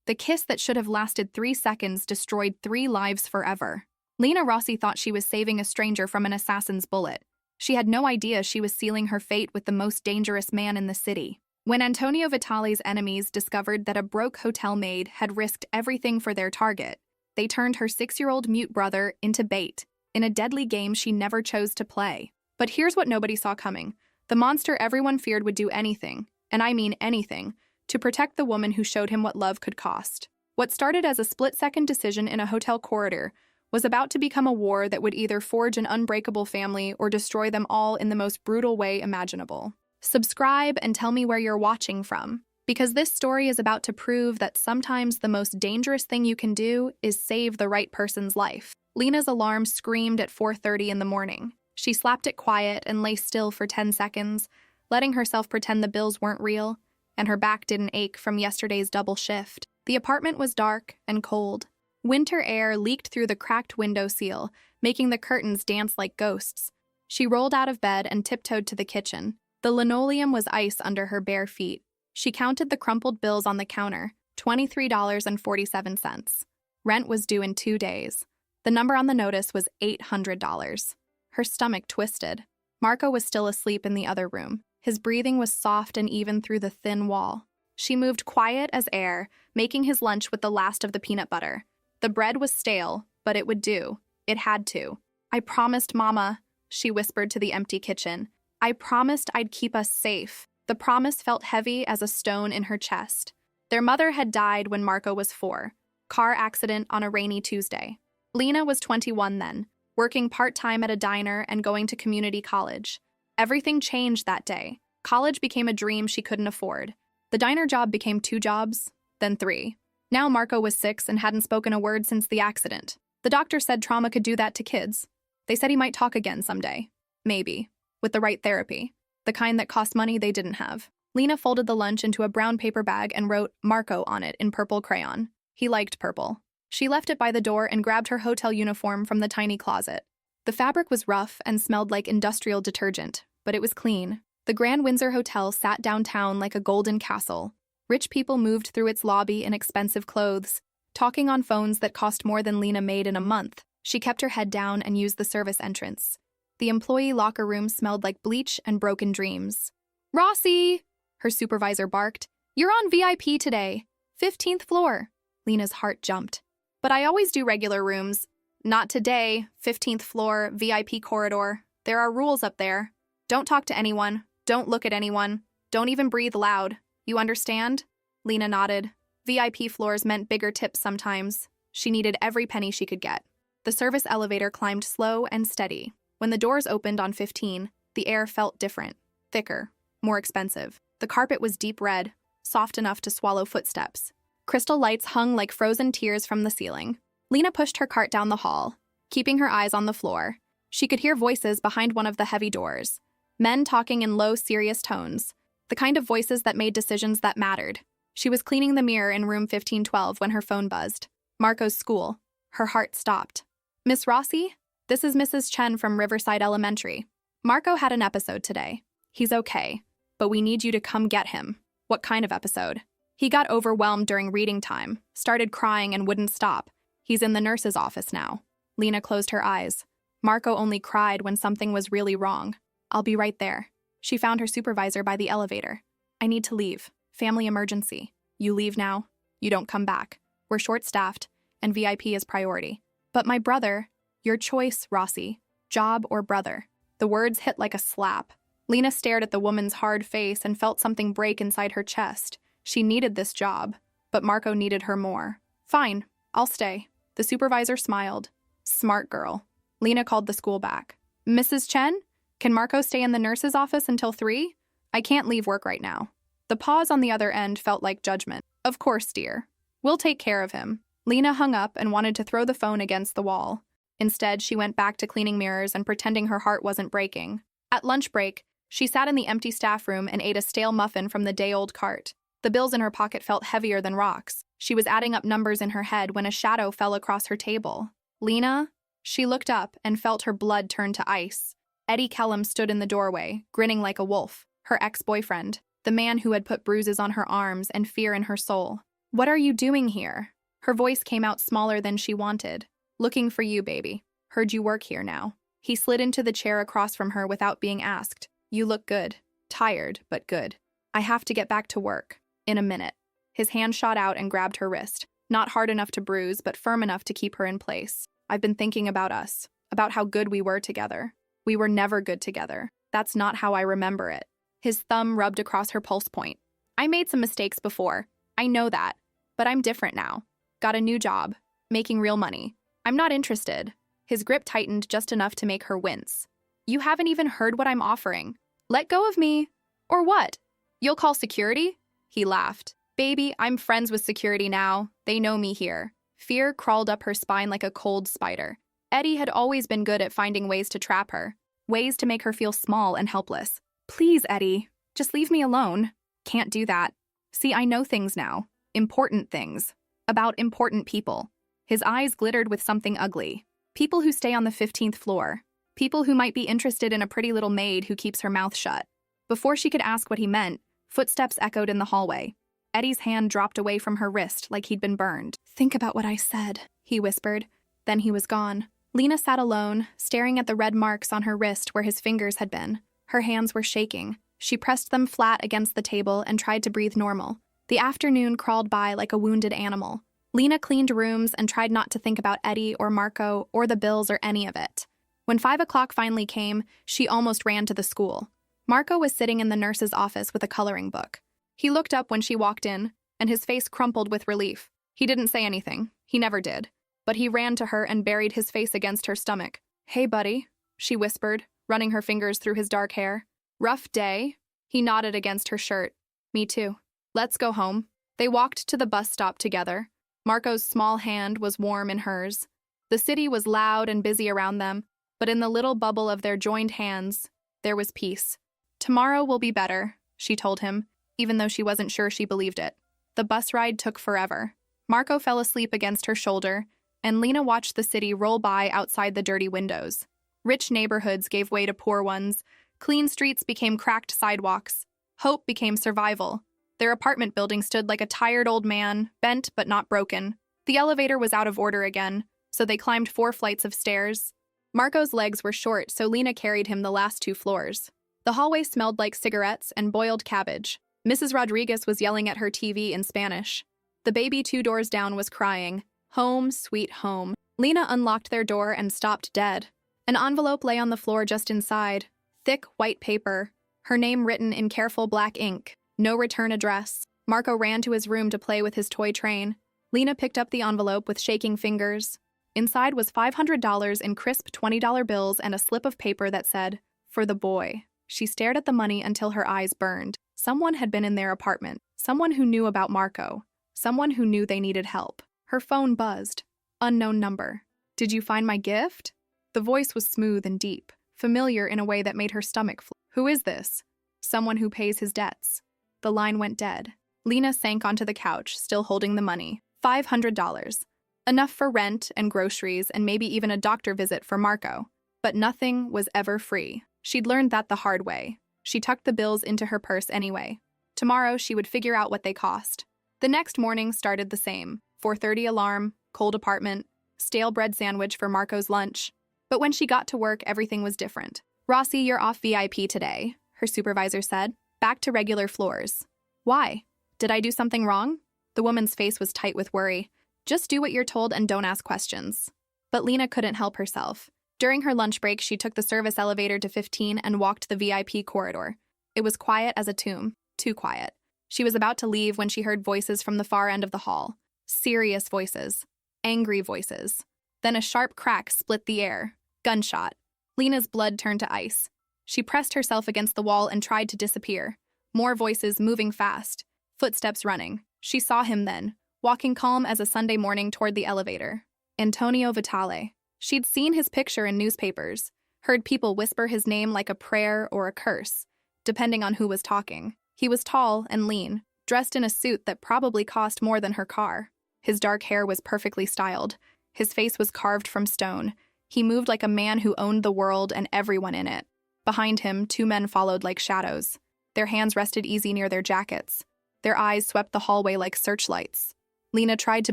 The kiss that should have lasted 3 seconds destroyed 3 lives forever. Lena Rossi thought she was saving a stranger from an assassin's bullet. She had no idea she was sealing her fate with the most dangerous man in the city. When Antonio Vitale's enemies discovered that a broke hotel maid had risked everything for their target, they turned her 6-year-old mute brother into bait in a deadly game she never chose to play. But here's what nobody saw coming. The monster everyone feared would do anything, and I mean anything, to protect the woman who showed him what love could cost. What started as a split-second decision in a hotel corridor was about to become a war that would either forge an unbreakable family or destroy them all in the most brutal way imaginable. Subscribe and tell me where you're watching from, because this story is about to prove that sometimes the most dangerous thing you can do is save the right person's life. Lena's alarm screamed at 4:30 in the morning. She slapped it quiet and lay still for 10 seconds, letting herself pretend the bills weren't real, and her back didn't ache from yesterday's double shift. The apartment was dark and cold. Winter air leaked through the cracked window seal, making the curtains dance like ghosts. She rolled out of bed and tiptoed to the kitchen. The linoleum was ice under her bare feet. She counted the crumpled bills on the counter, $23.47. Rent was due in 2 days. The number on the notice was $800. Her stomach twisted. Marco was still asleep in the other room. His breathing was soft and even through the thin wall. She moved quiet as air, making his lunch with the last of the peanut butter. The bread was stale, but it would do. It had to. "I promised, Mama," she whispered to the empty kitchen. "I promised I'd keep us safe." The promise felt heavy as a stone in her chest. Their mother had died when Marco was 4. Car accident on a rainy Tuesday. Lena was 21 then, working part-time at a diner and going to community college. Everything changed that day. College became a dream she couldn't afford. The diner job became 2 jobs, then 3. Now Marco was 6 and hadn't spoken a word since the accident. The doctor said trauma could do that to kids. They said he might talk again someday. Maybe. With the right therapy. The kind that cost money they didn't have. Lena folded the lunch into a brown paper bag and wrote Marco on it in purple crayon. He liked purple. She left it by the door and grabbed her hotel uniform from the tiny closet. The fabric was rough and smelled like industrial detergent, but it was clean. The Grand Windsor Hotel sat downtown like a golden castle. Rich people moved through its lobby in expensive clothes, talking on phones that cost more than Lena made in a month. She kept her head down and used the service entrance. The employee locker room smelled like bleach and broken dreams. "Rossi!" her supervisor barked. "You're on VIP today. 15th floor." Lena's heart jumped. "But I always do regular rooms." "Not today. 15th floor, VIP corridor. There are rules up there. Don't talk to anyone. Don't look at anyone. Don't even breathe loud. You understand?" Lena nodded. VIP floors meant bigger tips sometimes. She needed every penny she could get. The service elevator climbed slow and steady. When the doors opened on 15, the air felt different, thicker, more expensive. The carpet was deep red, soft enough to swallow footsteps. Crystal lights hung like frozen tears from the ceiling. Lena pushed her cart down the hall, keeping her eyes on the floor. She could hear voices behind one of the heavy doors. Men talking in low, serious tones. The kind of voices that made decisions that mattered. She was cleaning the mirror in room 1512 when her phone buzzed. Marco's school. Her heart stopped. "Miss Rossi? This is Mrs. Chen from Riverside Elementary. Marco had an episode today. He's okay, but we need you to come get him." "What kind of episode?" "He got overwhelmed during reading time, started crying and wouldn't stop. He's in the nurse's office now." Lena closed her eyes. Marco only cried when something was really wrong. "I'll be right there." She found her supervisor by the elevator. "I need to leave. Family emergency. You leave now. You don't come back. We're short-staffed, and VIP is priority." "But my brother..." "Your choice, Rossi. Job or brother." The words hit like a slap. Lena stared at the woman's hard face and felt something break inside her chest. She needed this job, but Marco needed her more. "Fine, I'll stay." The supervisor smiled. "Smart girl." Lena called the school back. "Mrs. Chen? Can Marco stay in the nurse's office until 3? I can't leave work right now." The pause on the other end felt like judgment. "Of course, dear. We'll take care of him." Lena hung up and wanted to throw the phone against the wall. Instead, she went back to cleaning mirrors and pretending her heart wasn't breaking. At lunch break, she sat in the empty staff room and ate a stale muffin from the day-old cart. The bills in her pocket felt heavier than rocks. She was adding up numbers in her head when a shadow fell across her table. "Lena?" She looked up and felt her blood turn to ice. Eddie Kellum stood in the doorway, grinning like a wolf. Her ex-boyfriend, the man who had put bruises on her arms and fear in her soul. "What are you doing here?" Her voice came out smaller than she wanted. "Looking for you, baby. Heard you work here now." He slid into the chair across from her without being asked. "You look good. Tired, but good." "I have to get back to work. In a minute." His hand shot out and grabbed her wrist. Not hard enough to bruise, but firm enough to keep her in place. "I've been thinking about us. About how good we were together. We were never good together. That's not how I remember it." His thumb rubbed across her pulse point. "I made some mistakes before. I know that. But I'm different now. Got a new job. Making real money. I'm not interested." His grip tightened just enough to make her wince. "You haven't even heard what I'm offering. Let go of me. Or what? You'll call security?" He laughed. "Baby, I'm friends with security now. They know me here." Fear crawled up her spine like a cold spider. Eddie had always been good at finding ways to trap her. Ways to make her feel small and helpless. "Please, Eddie. Just leave me alone." "Can't do that. See, I know things now. Important things. About important people." His eyes glittered with something ugly. People who stay on the 15th floor. People who might be interested in a pretty little maid who keeps her mouth shut. Before she could ask what he meant, footsteps echoed in the hallway. Eddie's hand dropped away from her wrist like he'd been burned. "Think about what I said," he whispered. Then he was gone. Lena sat alone, staring at the red marks on her wrist where his fingers had been. Her hands were shaking. She pressed them flat against the table and tried to breathe normal. The afternoon crawled by like a wounded animal. Lena cleaned rooms and tried not to think about Eddie or Marco or the bills or any of it. When 5 o'clock finally came, she almost ran to the school. Marco was sitting in the nurse's office with a coloring book. He looked up when she walked in, and his face crumpled with relief. He didn't say anything. He never did. But he ran to her and buried his face against her stomach. "Hey, buddy," she whispered, running her fingers through his dark hair. "Rough day?" He nodded against her shirt. "Me too. Let's go home." They walked to the bus stop together. Marco's small hand was warm in hers. The city was loud and busy around them, but in the little bubble of their joined hands, there was peace. "Tomorrow will be better," she told him, even though she wasn't sure she believed it. The bus ride took forever. Marco fell asleep against her shoulder, and Lena watched the city roll by outside the dirty windows. Rich neighborhoods gave way to poor ones. Clean streets became cracked sidewalks. Hope became survival. Their apartment building stood like a tired old man, bent but not broken. The elevator was out of order again, so they climbed 4 flights of stairs. Marco's legs were short, so Lena carried him the last 2 floors. The hallway smelled like cigarettes and boiled cabbage. Mrs. Rodriguez was yelling at her TV in Spanish. The baby 2 doors down was crying, "Home, sweet home." Lena unlocked their door and stopped dead. An envelope lay on the floor just inside. Thick white paper. Her name written in careful black ink. No return address. Marco ran to his room to play with his toy train. Lena picked up the envelope with shaking fingers. Inside was $500 in crisp $20 bills and a slip of paper that said, "For the boy." She stared at the money until her eyes burned. Someone had been in their apartment. Someone who knew about Marco. Someone who knew they needed help. Her phone buzzed. Unknown number. "Did you find my gift?" The voice was smooth and deep, familiar in a way that made her stomach flutter. "Who is this?" "Someone who pays his debts." The line went dead. Lena sank onto the couch, still holding the money. $500. Enough for rent and groceries and maybe even a doctor visit for Marco. But nothing was ever free. She'd learned that the hard way. She tucked the bills into her purse anyway. Tomorrow she would figure out what they cost. The next morning started the same. 4:30 alarm, cold apartment, stale bread sandwich for Marco's lunch. But when she got to work, everything was different. "Rossi, you're off VIP today," her supervisor said. "Back to regular floors." "Why? Did I do something wrong?" The woman's face was tight with worry. "Just do what you're told and don't ask questions." But Lena couldn't help herself. During her lunch break, she took the service elevator to 15 and walked the VIP corridor. It was quiet as a tomb. Too quiet. She was about to leave when she heard voices from the far end of the hall. Serious voices. Angry voices. Then a sharp crack split the air. Gunshot. Lena's blood turned to ice. She pressed herself against the wall and tried to disappear. More voices moving fast. Footsteps running. She saw him then, walking calm as a Sunday morning toward the elevator. Antonio Vitale. She'd seen his picture in newspapers, heard people whisper his name like a prayer or a curse, depending on who was talking. He was tall and lean, dressed in a suit that probably cost more than her car. His dark hair was perfectly styled. His face was carved from stone. He moved like a man who owned the world and everyone in it. Behind him, 2 men followed like shadows. Their hands rested easy near their jackets. Their eyes swept the hallway like searchlights. Lena tried to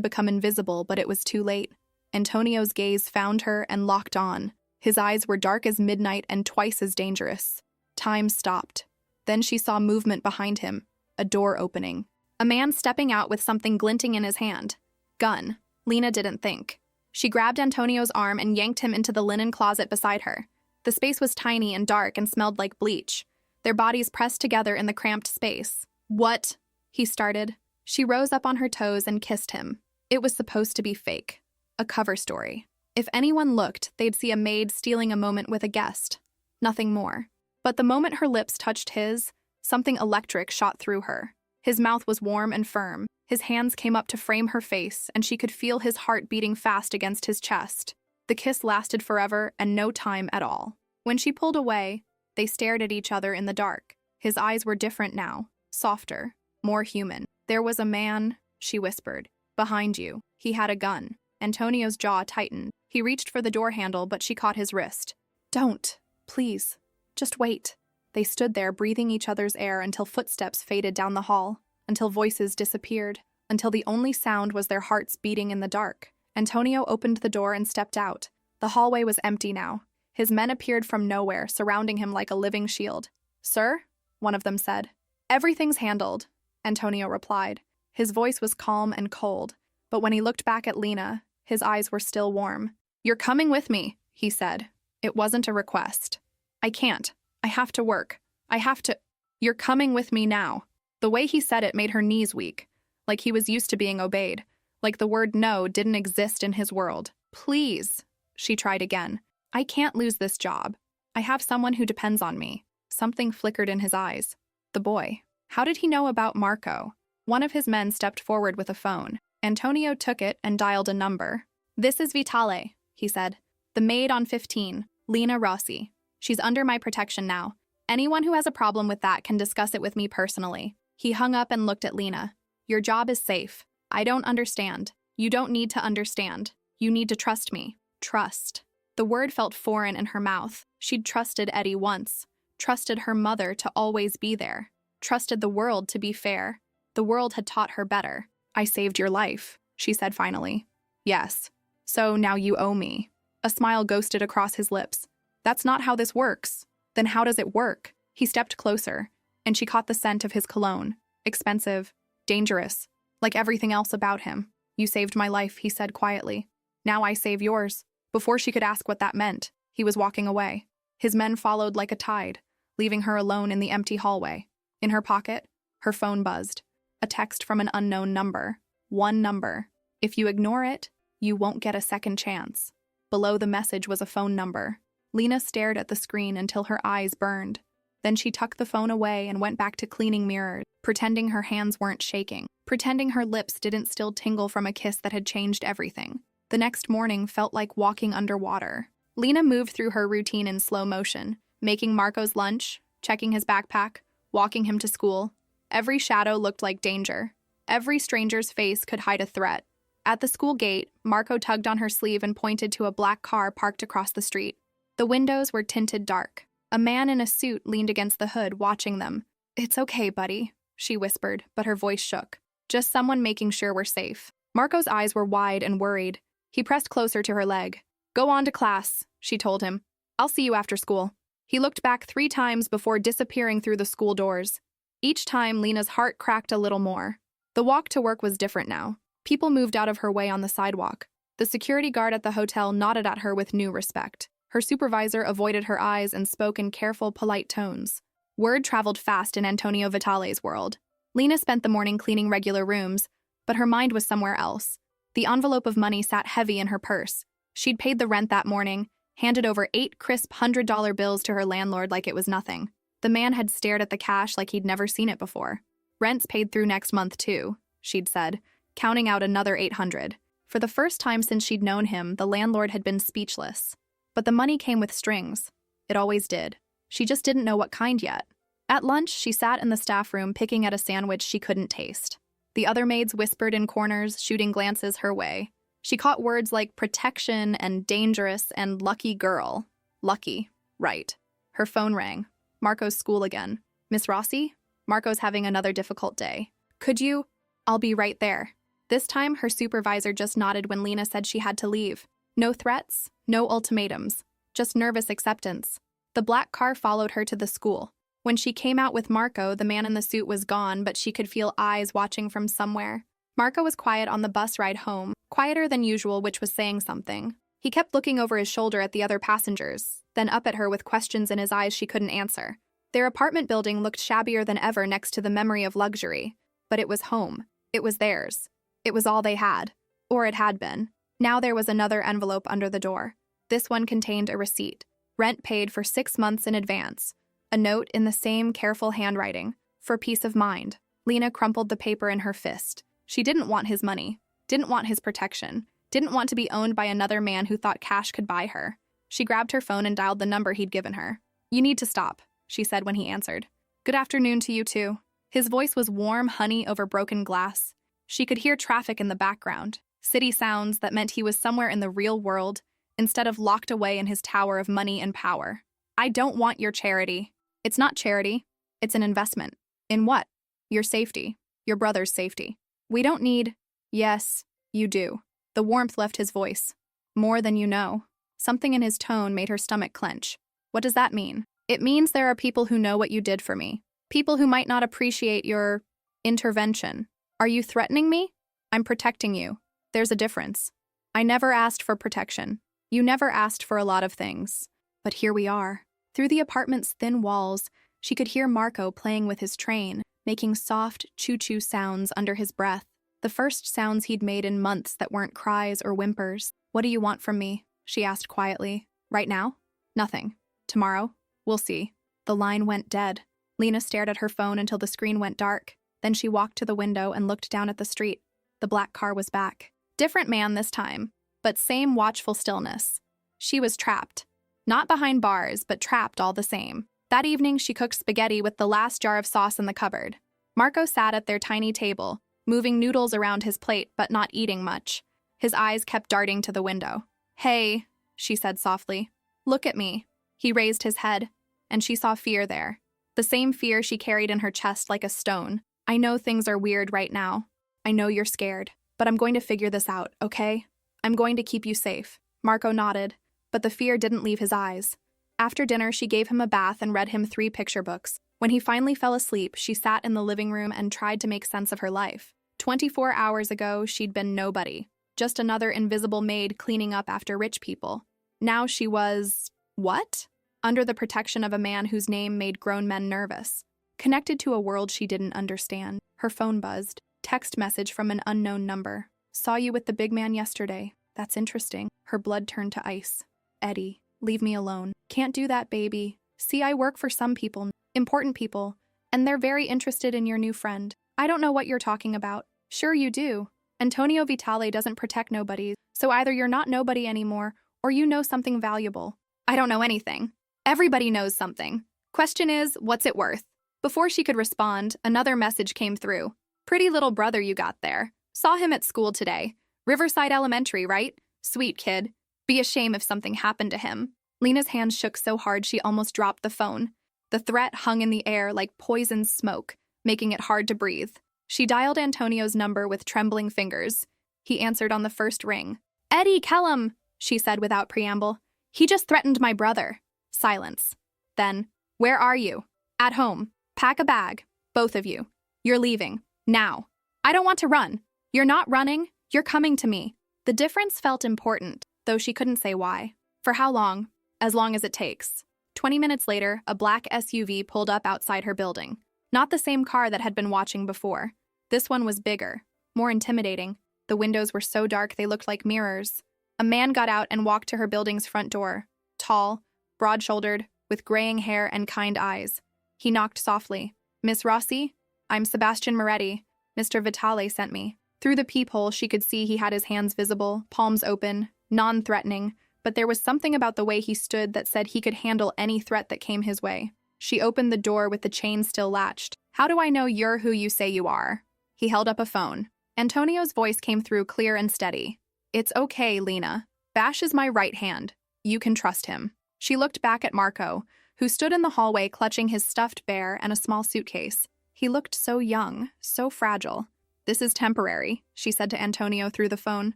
become invisible, but it was too late. Antonio's gaze found her and locked on. His eyes were dark as midnight and twice as dangerous. Time stopped. Then she saw movement behind him, a door opening. A man stepping out with something glinting in his hand. Gun. Lena didn't think. She grabbed Antonio's arm and yanked him into the linen closet beside her. The space was tiny and dark and smelled like bleach. Their bodies pressed together in the cramped space. What? He started. She rose up on her toes and kissed him. It was supposed to be fake. A cover story. If anyone looked, they'd see a maid stealing a moment with a guest. Nothing more. But the moment her lips touched his, something electric shot through her. His mouth was warm and firm. His hands came up to frame her face, and she could feel his heart beating fast against his chest. The kiss lasted forever and no time at all. When she pulled away, they stared at each other in the dark. His eyes were different now, softer, more human. There was a man, she whispered, behind you. He had a gun. Antonio's jaw tightened. He reached for the door handle, but she caught his wrist. Don't, please, just wait. They stood there, breathing each other's air until footsteps faded down the hall, until voices disappeared, until the only sound was their hearts beating in the dark. Antonio opened the door and stepped out. The hallway was empty now. His men appeared from nowhere, surrounding him like a living shield. Sir? One of them said. Everything's handled, Antonio replied. His voice was calm and cold, but when he looked back at Lena, his eyes were still warm. You're coming with me, he said. It wasn't a request. I can't. I have to work. I have to. You're coming with me now. The way he said it made her knees weak, like he was used to being obeyed, like the word no didn't exist in his world. Please, she tried again. I can't lose this job. I have someone who depends on me. Something flickered in his eyes. The boy. How did he know about Marco? One of his men stepped forward with a phone. Antonio took it and dialed a number. This is Vitale, he said. The maid on 15, Lena Rossi. She's under my protection now. Anyone who has a problem with that can discuss it with me personally. He hung up and looked at Lena. Your job is safe. I don't understand. You don't need to understand. You need to trust me. Trust. The word felt foreign in her mouth. She'd trusted Eddie once. Trusted her mother to always be there. Trusted the world to be fair. The world had taught her better. I saved your life, she said finally. Yes. So now you owe me. A smile ghosted across his lips. That's not how this works. Then how does it work? He stepped closer, and she caught the scent of his cologne. Expensive, dangerous, like everything else about him. You saved my life, he said quietly. Now I save yours. Before she could ask what that meant, he was walking away. His men followed like a tide, leaving her alone in the empty hallway. In her pocket, her phone buzzed. A text from an unknown number. One number. If you ignore it, you won't get a second chance. Below the message was a phone number. Lena stared at the screen until her eyes burned. Then she tucked the phone away and went back to cleaning mirrors, pretending her hands weren't shaking, pretending her lips didn't still tingle from a kiss that had changed everything. The next morning felt like walking underwater. Lena moved through her routine in slow motion, making Marco's lunch, checking his backpack, walking him to school. Every shadow looked like danger. Every stranger's face could hide a threat. At the school gate, Marco tugged on her sleeve and pointed to a black car parked across the street. The windows were tinted dark. A man in a suit leaned against the hood, watching them. It's okay, buddy, she whispered, but her voice shook. Just someone making sure we're safe. Marco's eyes were wide and worried. He pressed closer to her leg. Go on to class, she told him. I'll see you after school. He looked back 3 times before disappearing through the school doors. Each time, Lena's heart cracked a little more. The walk to work was different now. People moved out of her way on the sidewalk. The security guard at the hotel nodded at her with new respect. Her supervisor avoided her eyes and spoke in careful, polite tones. Word traveled fast in Antonio Vitale's world. Lena spent the morning cleaning regular rooms, but her mind was somewhere else. The envelope of money sat heavy in her purse. She'd paid the rent that morning, handed over 8 crisp $100 bills to her landlord like it was nothing. The man had stared at the cash like he'd never seen it before. Rent's paid through next month too, she'd said, counting out another $800. For the first time since she'd known him, the landlord had been speechless. But the money came with strings. It always did. She just didn't know what kind yet. At lunch, she sat in the staff room picking at a sandwich she couldn't taste. The other maids whispered in corners, shooting glances her way. She caught words like protection and dangerous and lucky girl. Lucky. Right. Her phone rang. Marco's school again. Miss Rossi? Marco's having another difficult day. Could you? I'll be right there. This time, her supervisor just nodded when Lena said she had to leave. No threats, no ultimatums, just nervous acceptance. The black car followed her to the school. When she came out with Marco, the man in the suit was gone, but she could feel eyes watching from somewhere. Marco was quiet on the bus ride home, quieter than usual, which was saying something. He kept looking over his shoulder at the other passengers, then up at her with questions in his eyes she couldn't answer. Their apartment building looked shabbier than ever next to the memory of luxury. But it was home. It was theirs. It was all they had. Or it had been. Now there was another envelope under the door. This one contained a receipt. Rent paid for 6 months in advance. A note in the same careful handwriting. For peace of mind. Lena crumpled the paper in her fist. She didn't want his money. Didn't want his protection. Didn't want to be owned by another man who thought cash could buy her. She grabbed her phone and dialed the number he'd given her. "You need to stop," she said when he answered. "Good afternoon to you too." His voice was warm honey over broken glass. She could hear traffic in the background, city sounds that meant he was somewhere in the real world, instead of locked away in his tower of money and power. "I don't want your charity." "It's not charity. It's an investment." "In what?" "Your safety. Your brother's safety." "We don't need—" "Yes, you do." The warmth left his voice. "More than you know." Something in his tone made her stomach clench. "What does that mean?" "It means there are people who know what you did for me. People who might not appreciate your intervention." "Are you threatening me?" "I'm protecting you. There's a difference." "I never asked for protection." "You never asked for a lot of things." But here we are. Through the apartment's thin walls, she could hear Marco playing with his train, making soft, choo-choo sounds under his breath. The first sounds he'd made in months that weren't cries or whimpers. "What do you want from me?" she asked quietly. "Right now?" "Nothing. Tomorrow? We'll see." The line went dead. Lena stared at her phone until the screen went dark. Then she walked to the window and looked down at the street. The black car was back. Different man this time, but same watchful stillness. She was trapped. Not behind bars, but trapped all the same. That evening, she cooked spaghetti with the last jar of sauce in the cupboard. Marco sat at their tiny table, moving noodles around his plate but not eating much. His eyes kept darting to the window. "Hey," she said softly. "Look at me." He raised his head, and she saw fear there. The same fear she carried in her chest like a stone. "I know things are weird right now. I know you're scared. But I'm going to figure this out, okay? I'm going to keep you safe." Marco nodded, but the fear didn't leave his eyes. After dinner, she gave him a bath and read him 3 picture books. When he finally fell asleep, she sat in the living room and tried to make sense of her life. 24 hours ago, she'd been nobody. Just another invisible maid cleaning up after rich people. Now she was... what? Under the protection of a man whose name made grown men nervous. Connected to a world she didn't understand. Her phone buzzed. Text message from an unknown number. "Saw you with the big man yesterday. That's interesting." Her blood turned to ice. "Eddie, leave me alone." "Can't do that, baby. See, I work for some people, important people, and they're very interested in your new friend." "I don't know what you're talking about." "Sure you do. Antonio Vitale doesn't protect nobody, so either you're not nobody anymore, or you know something valuable." "I don't know anything." "Everybody knows something. Question is, what's it worth?" Before she could respond, another message came through. "Pretty little brother you got there. Saw him at school today. Riverside Elementary, right? Sweet kid. Be a shame if something happened to him." Lena's hands shook so hard she almost dropped the phone. The threat hung in the air like poisoned smoke, making it hard to breathe. She dialed Antonio's number with trembling fingers. He answered on the first ring. "Eddie, Kellum," she said without preamble. "He just threatened my brother." Silence. Then, "Where are you?" "At home. Pack a bag. Both of you. You're leaving. Now." "I don't want to run." "You're not running. You're coming to me." The difference felt important, though she couldn't say why. "For how long?" "As long as it takes." 20 minutes later, a black SUV pulled up outside her building. Not the same car that had been watching before. This one was bigger, more intimidating. The windows were so dark they looked like mirrors. A man got out and walked to her building's front door. Tall, broad-shouldered, with graying hair and kind eyes. He knocked softly. "Miss Rossi? I'm Sebastian Moretti. Mr. Vitale sent me." Through the peephole, she could see he had his hands visible, palms open, non-threatening, but there was something about the way he stood that said he could handle any threat that came his way. She opened the door with the chain still latched. "How do I know you're who you say you are?" He held up a phone. Antonio's voice came through clear and steady. "It's okay, Lena. Bash is my right hand. You can trust him." She looked back at Marco, who stood in the hallway clutching his stuffed bear and a small suitcase. He looked so young, so fragile. This is temporary, she said to Antonio through the phone.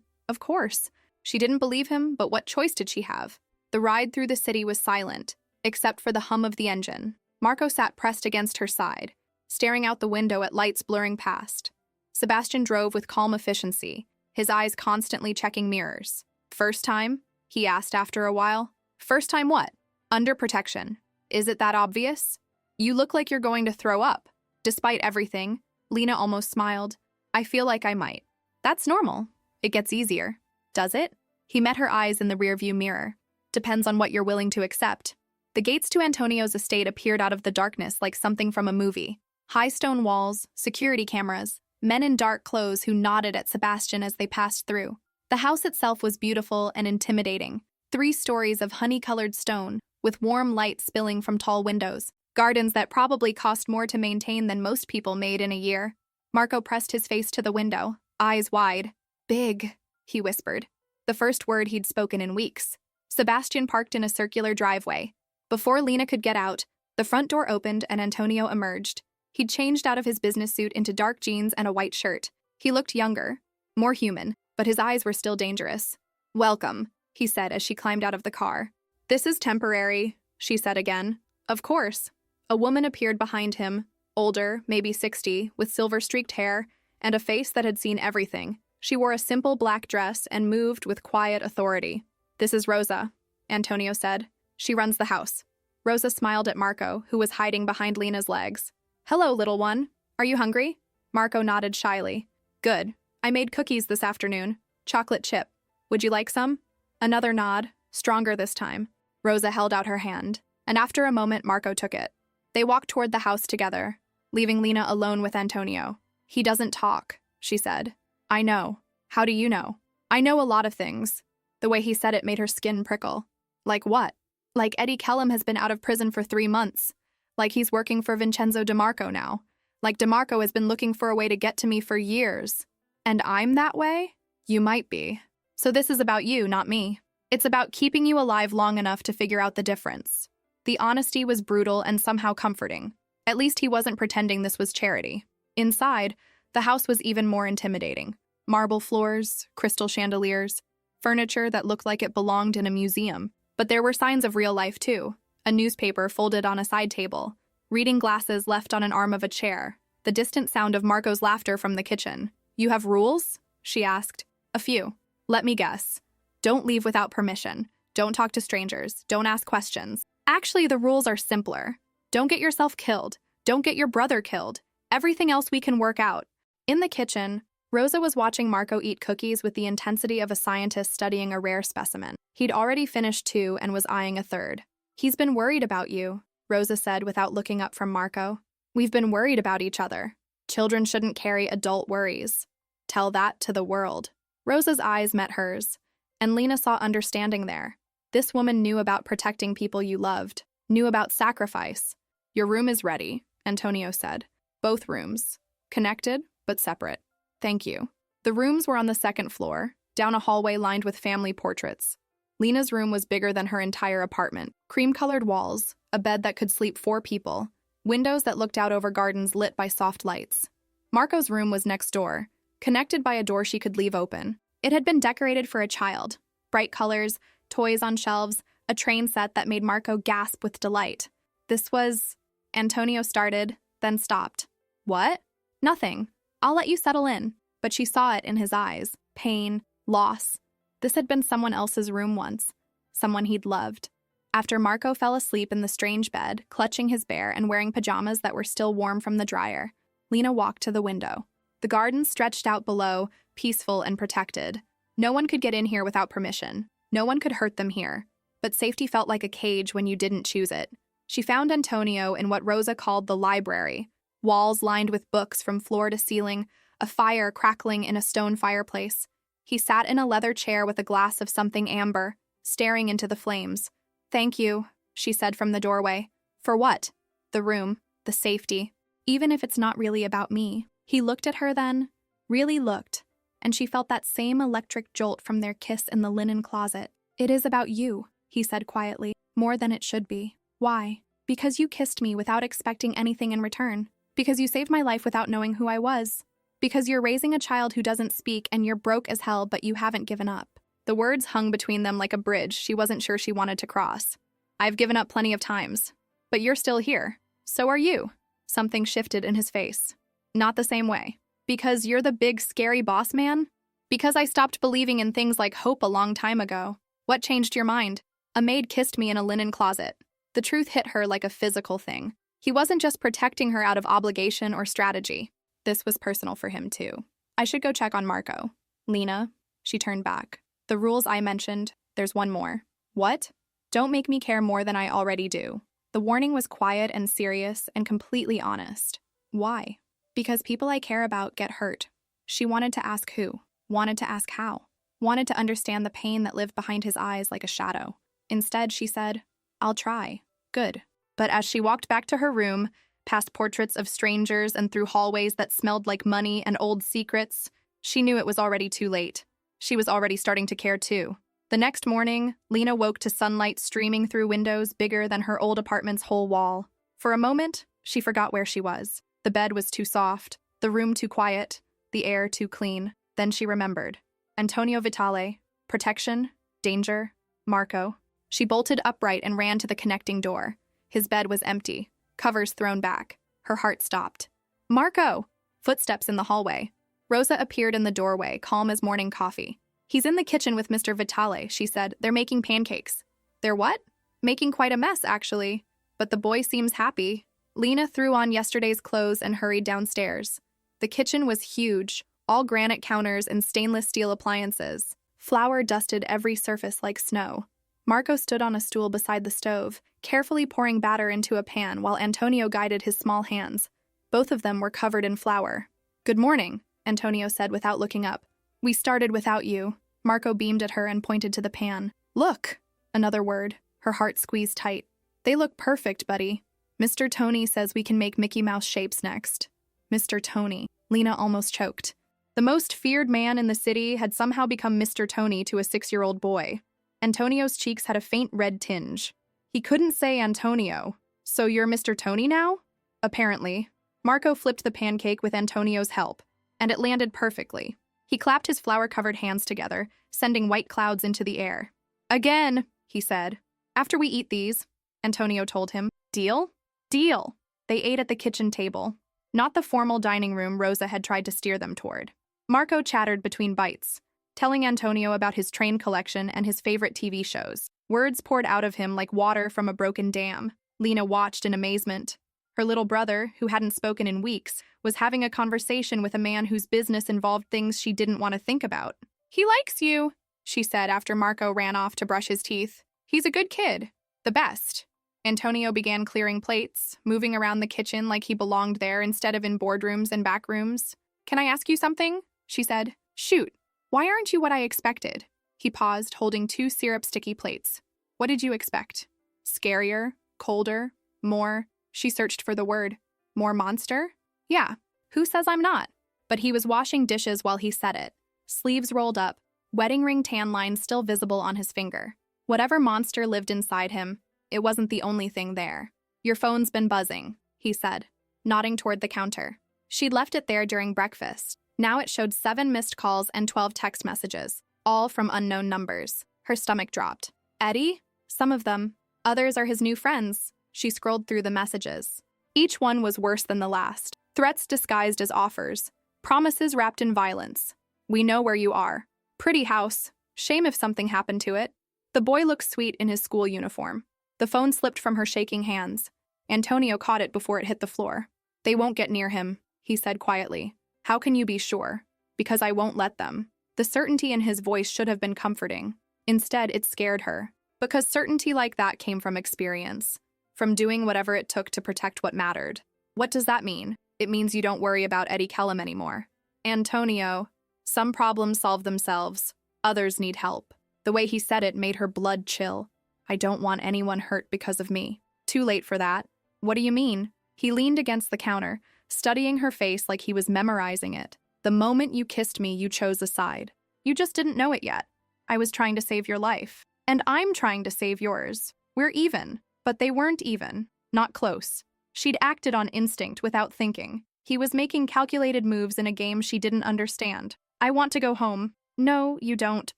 Of course. She didn't believe him, but what choice did she have? The ride through the city was silent, except for the hum of the engine. Marco sat pressed against her side, staring out the window at lights blurring past. Sebastian drove with calm efficiency, his eyes constantly checking mirrors. First time? He asked after a while. First time what? Under protection. Is it that obvious? You look like you're going to throw up. Despite everything, Lena almost smiled. I feel like I might. That's normal. It gets easier. Does it? He met her eyes in the rearview mirror. Depends on what you're willing to accept. The gates to Antonio's estate appeared out of the darkness like something from a movie. High stone walls, security cameras, men in dark clothes who nodded at Sebastian as they passed through. The house itself was beautiful and intimidating. 3 stories of honey-colored stone, with warm light spilling from tall windows. Gardens that probably cost more to maintain than most people made in a year. Marco pressed his face to the window, eyes wide. Big, he whispered. The first word he'd spoken in weeks. Sebastian parked in a circular driveway. Before Lena could get out, the front door opened and Antonio emerged. He'd changed out of his business suit into dark jeans and a white shirt. He looked younger, more human, but his eyes were still dangerous. Welcome, he said as she climbed out of the car. This is temporary, she said again. Of course. A woman appeared behind him, older, maybe 60, with silver-streaked hair and a face that had seen everything. She wore a simple black dress and moved with quiet authority. This is Rosa, Antonio said. She runs the house. Rosa smiled at Marco, who was hiding behind Lena's legs. Hello, little one. Are you hungry? Marco nodded shyly. Good. I made cookies this afternoon. Chocolate chip. Would you like some? Another nod, stronger this time. Rosa held out her hand, and after a moment, Marco took it. They walked toward the house together, leaving Lena alone with Antonio. He doesn't talk, she said. I know. How do you know? I know a lot of things. The way he said it made her skin prickle. Like what? Like Eddie Kellum has been out of prison for 3 months. Like he's working for Vincenzo DeMarco now. Like DeMarco has been looking for a way to get to me for years. And I'm that way? You might be. So this is about you, not me. It's about keeping you alive long enough to figure out the difference. The honesty was brutal and somehow comforting. At least he wasn't pretending this was charity. Inside, the house was even more intimidating. Marble floors, crystal chandeliers, furniture that looked like it belonged in a museum. But there were signs of real life too. A newspaper folded on a side table, reading glasses left on an arm of a chair, the distant sound of Marco's laughter from the kitchen. You have rules? She asked. A few. Let me guess. Don't leave without permission. Don't talk to strangers. Don't ask questions. Actually, the rules are simpler. Don't get yourself killed. Don't get your brother killed. Everything else we can work out. In the kitchen, Rosa was watching Marco eat cookies with the intensity of a scientist studying a rare specimen. He'd already finished 2 and was eyeing a third. He's been worried about you, Rosa said without looking up from Marco. We've been worried about each other. Children shouldn't carry adult worries. Tell that to the world. Rosa's eyes met hers, and Lena saw understanding there. This woman knew about protecting people you loved, knew about sacrifice. Your room is ready, Antonio said. Both rooms. Connected, but separate. Thank you. The rooms were on the 2nd floor, down a hallway lined with family portraits. Lena's room was bigger than her entire apartment. Cream-colored walls, a bed that could sleep 4 people, windows that looked out over gardens lit by soft lights. Marco's room was next door, connected by a door she could leave open. It had been decorated for a child. Bright colors, toys on shelves, a train set that made Marco gasp with delight. This was... Antonio started, then stopped. What? Nothing. I'll let you settle in. But she saw it in his eyes. Pain, loss. This had been someone else's room once. Someone he'd loved. After Marco fell asleep in the strange bed, clutching his bear and wearing pajamas that were still warm from the dryer, Lena walked to the window. The garden stretched out below, peaceful and protected. No one could get in here without permission. No one could hurt them here. But safety felt like a cage when you didn't choose it. She found Antonio in what Rosa called the library. Walls lined with books from floor to ceiling, a fire crackling in a stone fireplace. He sat in a leather chair with a glass of something amber, staring into the flames. Thank you, she said from the doorway. For what? The room, the safety. Even if it's not really about me. He looked at her then, really looked, and she felt that same electric jolt from their kiss in the linen closet. It is about you, he said quietly, more than it should be. Why? Because you kissed me without expecting anything in return. Because you saved my life without knowing who I was. Because you're raising a child who doesn't speak and you're broke as hell, but you haven't given up. The words hung between them like a bridge she wasn't sure she wanted to cross. I've given up plenty of times. But you're still here. So are you. Something shifted in his face. Not the same way. Because you're the big, scary boss man? Because I stopped believing in things like hope a long time ago. What changed your mind? A maid kissed me in a linen closet. The truth hit her like a physical thing. He wasn't just protecting her out of obligation or strategy. This was personal for him, too. I should go check on Marco. Lena, she turned back. The rules I mentioned, there's one more. What? Don't make me care more than I already do. The warning was quiet and serious and completely honest. Why? Because people I care about get hurt. She wanted to ask who, wanted to ask how, wanted to understand the pain that lived behind his eyes like a shadow. Instead, she said, I'll try. Good. But as she walked back to her room, past portraits of strangers and through hallways that smelled like money and old secrets, she knew it was already too late. She was already starting to care too. The next morning, Lena woke to sunlight streaming through windows bigger than her old apartment's whole wall. For a moment, she forgot where she was. The bed was too soft, the room too quiet, the air too clean. Then she remembered. Antonio Vitale, protection, danger, Marco. She bolted upright and ran to the connecting door. His bed was empty, covers thrown back. Her heart stopped. Marco! Footsteps in the hallway. Rosa appeared in the doorway, calm as morning coffee. He's in the kitchen with Mr. Vitale, she said. They're making pancakes. They're what? Making quite a mess, actually. But the boy seems happy. Lena threw on yesterday's clothes and hurried downstairs. The kitchen was huge, all granite counters and stainless steel appliances. Flour dusted every surface like snow. Marco stood on a stool beside the stove, carefully pouring batter into a pan while Antonio guided his small hands. Both of them were covered in flour. Good morning, Antonio said without looking up. We started without you. Marco beamed at her and pointed to the pan. Look! Another word. Her heart squeezed tight. They look perfect, buddy. Mr. Tony says we can make Mickey Mouse shapes next. Mr. Tony. Lena almost choked. The most feared man in the city had somehow become Mr. Tony to a 6-year-old boy. Antonio's cheeks had a faint red tinge. He couldn't say Antonio. So you're Mr. Tony now? Apparently. Marco flipped the pancake with Antonio's help, and it landed perfectly. He clapped his flour-covered hands together, sending white clouds into the air. Again, he said. After we eat these, Antonio told him. Deal? Deal. They ate at the kitchen table, not the formal dining room Rosa had tried to steer them toward. Marco chattered between bites, telling Antonio about his train collection and his favorite TV shows. Words poured out of him like water from a broken dam. Lena watched in amazement. Her little brother, who hadn't spoken in weeks, was having a conversation with a man whose business involved things she didn't want to think about. He likes you, she said after Marco ran off to brush his teeth. He's a good kid. The best. Antonio began clearing plates, moving around the kitchen like he belonged there instead of in boardrooms and back rooms. Can I ask you something? She said. Shoot. Why aren't you what I expected? He paused, holding 2 syrup-sticky plates. What did you expect? Scarier? Colder? More? She searched for the word. More monster? Yeah. Who says I'm not? But he was washing dishes while he said it. Sleeves rolled up, wedding ring tan lines still visible on his finger. Whatever monster lived inside him, it wasn't the only thing there. Your phone's been buzzing, he said, nodding toward the counter. She'd left it there during breakfast. Now it showed 7 missed calls and 12 text messages, all from unknown numbers. Her stomach dropped. Eddie? Some of them. Others are his new friends. She scrolled through the messages. Each one was worse than the last. Threats disguised as offers. Promises wrapped in violence. We know where you are. Pretty house. Shame if something happened to it. The boy looked sweet in his school uniform. The phone slipped from her shaking hands. Antonio caught it before it hit the floor. They won't get near him, he said quietly. How can you be sure? Because I won't let them. The certainty in his voice should have been comforting. Instead, it scared her. Because certainty like that came from experience. From doing whatever it took to protect what mattered. What does that mean? It means you don't worry about Eddie Kellum anymore. Antonio, some problems solve themselves. Others need help. The way he said it made her blood chill. I don't want anyone hurt because of me. Too late for that. What do you mean? He leaned against the counter, studying her face like he was memorizing it. The moment you kissed me, you chose a side. You just didn't know it yet. I was trying to save your life. And I'm trying to save yours. We're even. But they weren't even. Not close. She'd acted on instinct without thinking. He was making calculated moves in a game she didn't understand. I want to go home. No, you don't.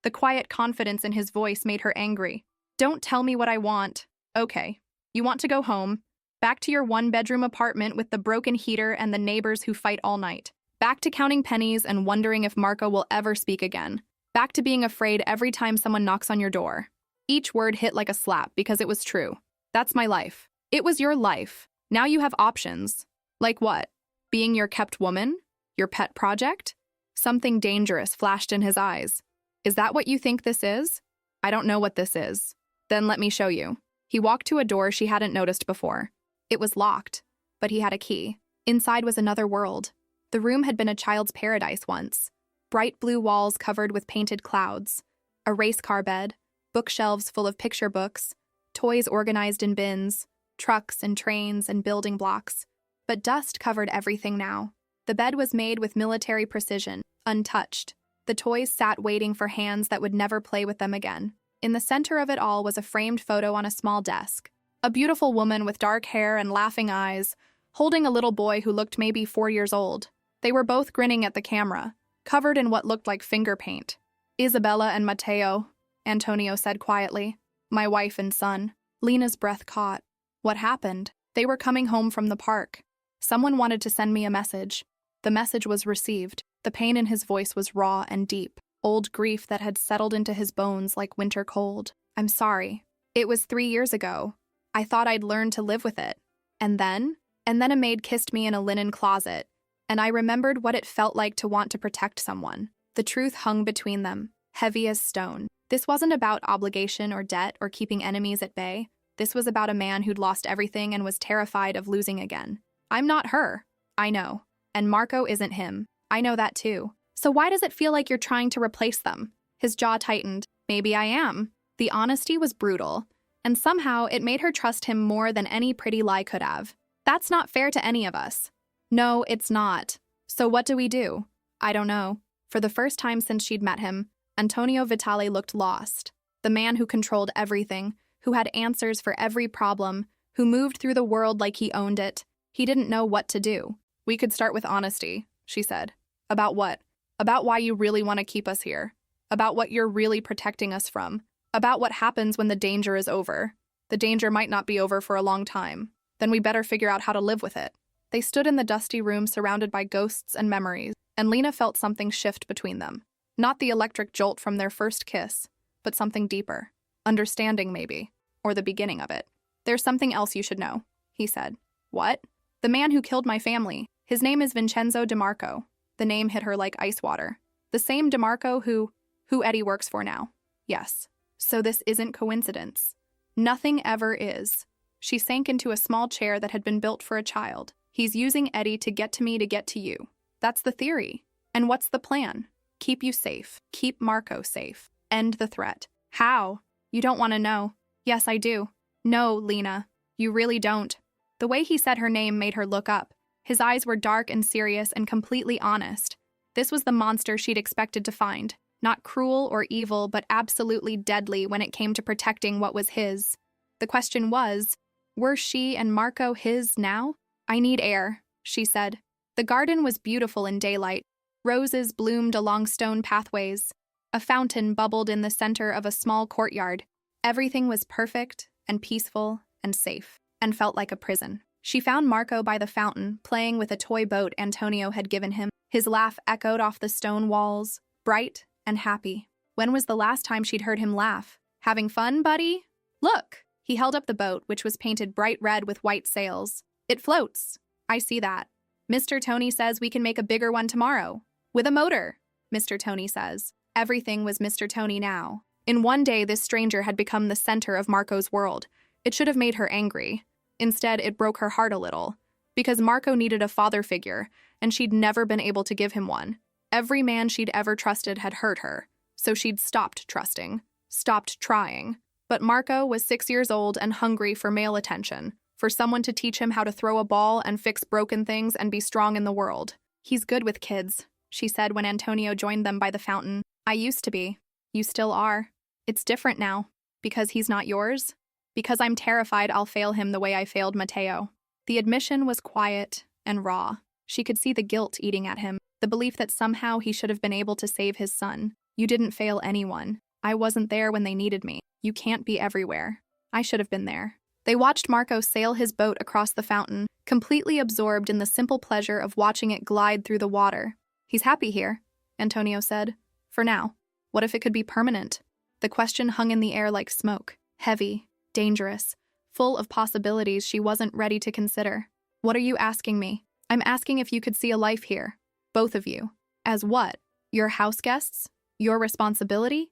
The quiet confidence in his voice made her angry. Don't tell me what I want. Okay. You want to go home. Back to your one-bedroom apartment with the broken heater and the neighbors who fight all night. Back to counting pennies and wondering if Marco will ever speak again. Back to being afraid every time someone knocks on your door. Each word hit like a slap because it was true. That's my life. It was your life. Now you have options. Like what? Being your kept woman? Your pet project? Something dangerous flashed in his eyes. Is that what you think this is? I don't know what this is. Then let me show you. He walked to a door she hadn't noticed before. It was locked, but he had a key. Inside was another world. The room had been a child's paradise once. Bright blue walls covered with painted clouds, a race car bed, bookshelves full of picture books, toys organized in bins, trucks and trains and building blocks. But dust covered everything now. The bed was made with military precision, untouched. The toys sat waiting for hands that would never play with them again. In the center of it all was a framed photo on a small desk. A beautiful woman with dark hair and laughing eyes, holding a little boy who looked maybe 4 years old. They were both grinning at the camera, covered in what looked like finger paint. Isabella and Matteo, Antonio said quietly. My wife and son. Lena's breath caught. What happened? They were coming home from the park. Someone wanted to send me a message. The message was received. The pain in his voice was raw and deep. Old grief that had settled into his bones like winter cold. I'm sorry. It was 3 years ago. I thought I'd learned to live with it. And then a maid kissed me in a linen closet, and I remembered what it felt like to want to protect someone. The truth hung between them, heavy as stone. This wasn't about obligation or debt or keeping enemies at bay. This was about a man who'd lost everything and was terrified of losing again. I'm not her. I know. And Marco isn't him. I know that too. So why does it feel like you're trying to replace them? His jaw tightened. Maybe I am. The honesty was brutal, and somehow it made her trust him more than any pretty lie could have. That's not fair to any of us. No, it's not. So what do we do? I don't know. For the first time since she'd met him, Antonio Vitale looked lost. The man who controlled everything, who had answers for every problem, who moved through the world like he owned it. He didn't know what to do. We could start with honesty, she said. About what? About why you really want to keep us here. About what you're really protecting us from. About what happens when the danger is over. The danger might not be over for a long time. Then we better figure out how to live with it. They stood in the dusty room surrounded by ghosts and memories, and Lena felt something shift between them. Not the electric jolt from their first kiss, but something deeper. Understanding, maybe. Or the beginning of it. There's something else you should know, he said. What? The man who killed my family. His name is Vincenzo DeMarco. The name hit her like ice water. The same DeMarco who Eddie works for now. Yes. So this isn't coincidence. Nothing ever is. She sank into a small chair that had been built for a child. He's using Eddie to get to me to get to you. That's the theory. And what's the plan? Keep you safe. Keep Marco safe. End the threat. How? You don't want to know. Yes, I do. No, Lena. You really don't. The way he said her name made her look up. His eyes were dark and serious and completely honest. This was the monster she'd expected to find. Not cruel or evil, but absolutely deadly when it came to protecting what was his. The question was, were she and Marco his now? I need air, she said. The garden was beautiful in daylight. Roses bloomed along stone pathways. A fountain bubbled in the center of a small courtyard. Everything was perfect and peaceful and safe, and felt like a prison. She found Marco by the fountain, playing with a toy boat Antonio had given him. His laugh echoed off the stone walls, bright and happy. When was the last time she'd heard him laugh? Having fun, buddy? Look! He held up the boat, which was painted bright red with white sails. It floats. I see that. Mr. Tony says we can make a bigger one tomorrow. With a motor, Mr. Tony says. Everything was Mr. Tony now. In one day, this stranger had become the center of Marco's world. It should have made her angry. Instead, it broke her heart a little. Because Marco needed a father figure, and she'd never been able to give him one. Every man she'd ever trusted had hurt her, so she'd stopped trusting, stopped trying. But Marco was 6 years old and hungry for male attention, for someone to teach him how to throw a ball and fix broken things and be strong in the world. He's good with kids, she said when Antonio joined them by the fountain. I used to be. You still are. It's different now. Because he's not yours? Because I'm terrified I'll fail him the way I failed Matteo. The admission was quiet and raw. She could see the guilt eating at him, the belief that somehow he should have been able to save his son. You didn't fail anyone. I wasn't there when they needed me. You can't be everywhere. I should have been there. They watched Marco sail his boat across the fountain, completely absorbed in the simple pleasure of watching it glide through the water. He's happy here, Antonio said. For now. What if it could be permanent? The question hung in the air like smoke, heavy, dangerous, full of possibilities she wasn't ready to consider. What are you asking me? I'm asking if you could see a life here. Both of you. As what? Your house guests? Your responsibility?